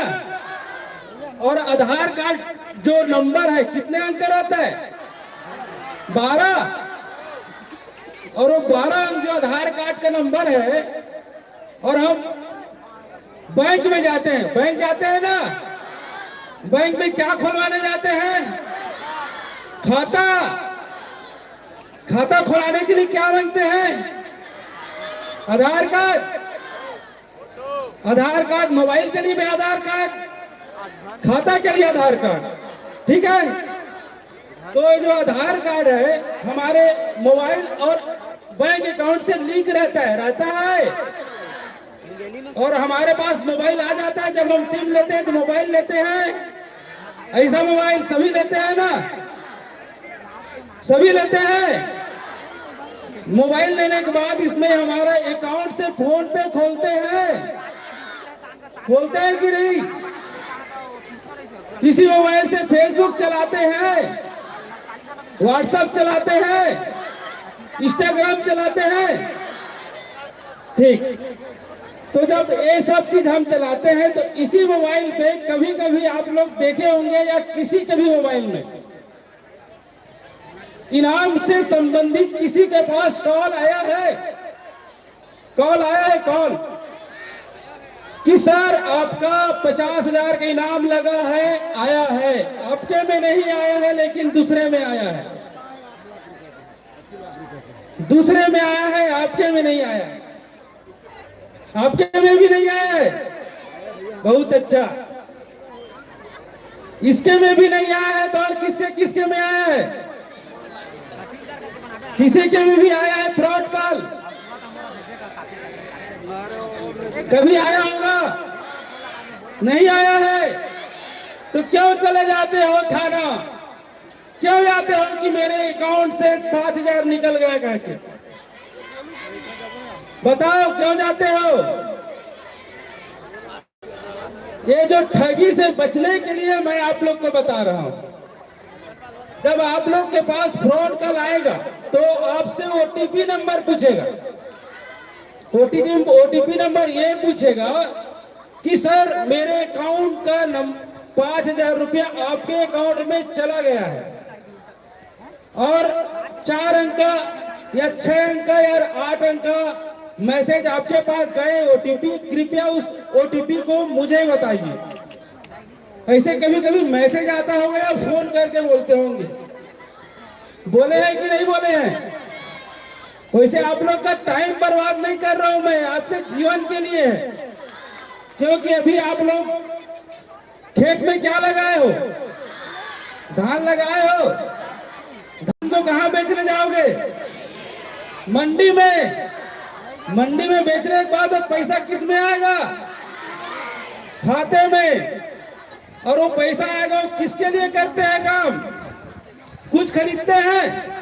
और आधार कार्ड जो नंबर है कितने अंक का रहता है? 12। और वो 12 अंक जो आधार कार्ड का नंबर है, और हम बैंक में जाते हैं, बैंक जाते हैं ना, बैंक में क्या खुलवाने जाते हैं? खाता खुलाने के लिए क्या मांगते हैं? आधार कार्ड। मोबाइल के लिए भी आधार कार्ड, खाता के लिए आधार कार्ड, ठीक है। तो जो आधार कार्ड है हमारे मोबाइल और बैंक अकाउंट से लिंक रहता है और हमारे पास मोबाइल आ जाता है। जब हम सिम लेते हैं तो मोबाइल लेते हैं, ऐसा मोबाइल सभी लेते हैं ना, सभी लेते हैं। मोबाइल लेने के बाद इसमें हमारा अकाउंट से फोन पे खोलते हैं कि नहीं? इसी मोबाइल से फेसबुक चलाते हैं, व्हाट्सएप चलाते हैं, इंस्टाग्राम चलाते हैं, ठीक। तो जब ये सब चीज हम चलाते हैं तो इसी मोबाइल पे कभी कभी आप लोग देखे होंगे या किसी के भी मोबाइल में इनाम से संबंधित किसी के पास कॉल आया है कि सर आपका 50,000 का इनाम लगा है, आया है। आपके में नहीं आया है लेकिन दूसरे में आया है, दूसरे में आया है, आपके में नहीं आया है। आपके में भी नहीं आया है, बहुत अच्छा। इसके में भी नहीं आया है तो और किसके में आया है? किसी के में भी आया है फ्रॉड कॉल, कभी आया होगा? नहीं आया है तो क्यों चले जाते हो थाना? क्यों जाते हो कि मेरे अकाउंट से 5,000 निकल गया कहके? बताओ क्यों जाते हो? ये जो ठगी से बचने के लिए मैं आप लोग को बता रहा हूं। जब आप लोग के पास फ्रॉड कॉल आएगा तो आपसे ओटीपी नंबर पूछेगा। ओटीपी नंबर ये पूछेगा कि सर मेरे अकाउंट का 5,000 रुपया आपके अकाउंट में चला गया है और 4 अंक या 6 अंक या 8 अंक मैसेज आपके पास गए ओटीपी, कृपया उस ओटीपी को मुझे बताइए। ऐसे कभी कभी मैसेज आता होगा या फोन करके बोलते होंगे, बोले हैं कि नहीं बोले हैं? वैसे आप लोग का टाइम बर्बाद नहीं कर रहा हूं मैं, आपके जीवन के लिए है। क्योंकि अभी आप लोग खेत में क्या लगाए हो? धान लगाए हो। धान को कहां बेचने जाओगे? मंडी में। मंडी में बेचने के बाद पैसा किस में आएगा? खाते में। और वो पैसा आएगा, वो किसके लिए करते हैं काम? कुछ खरीदते हैं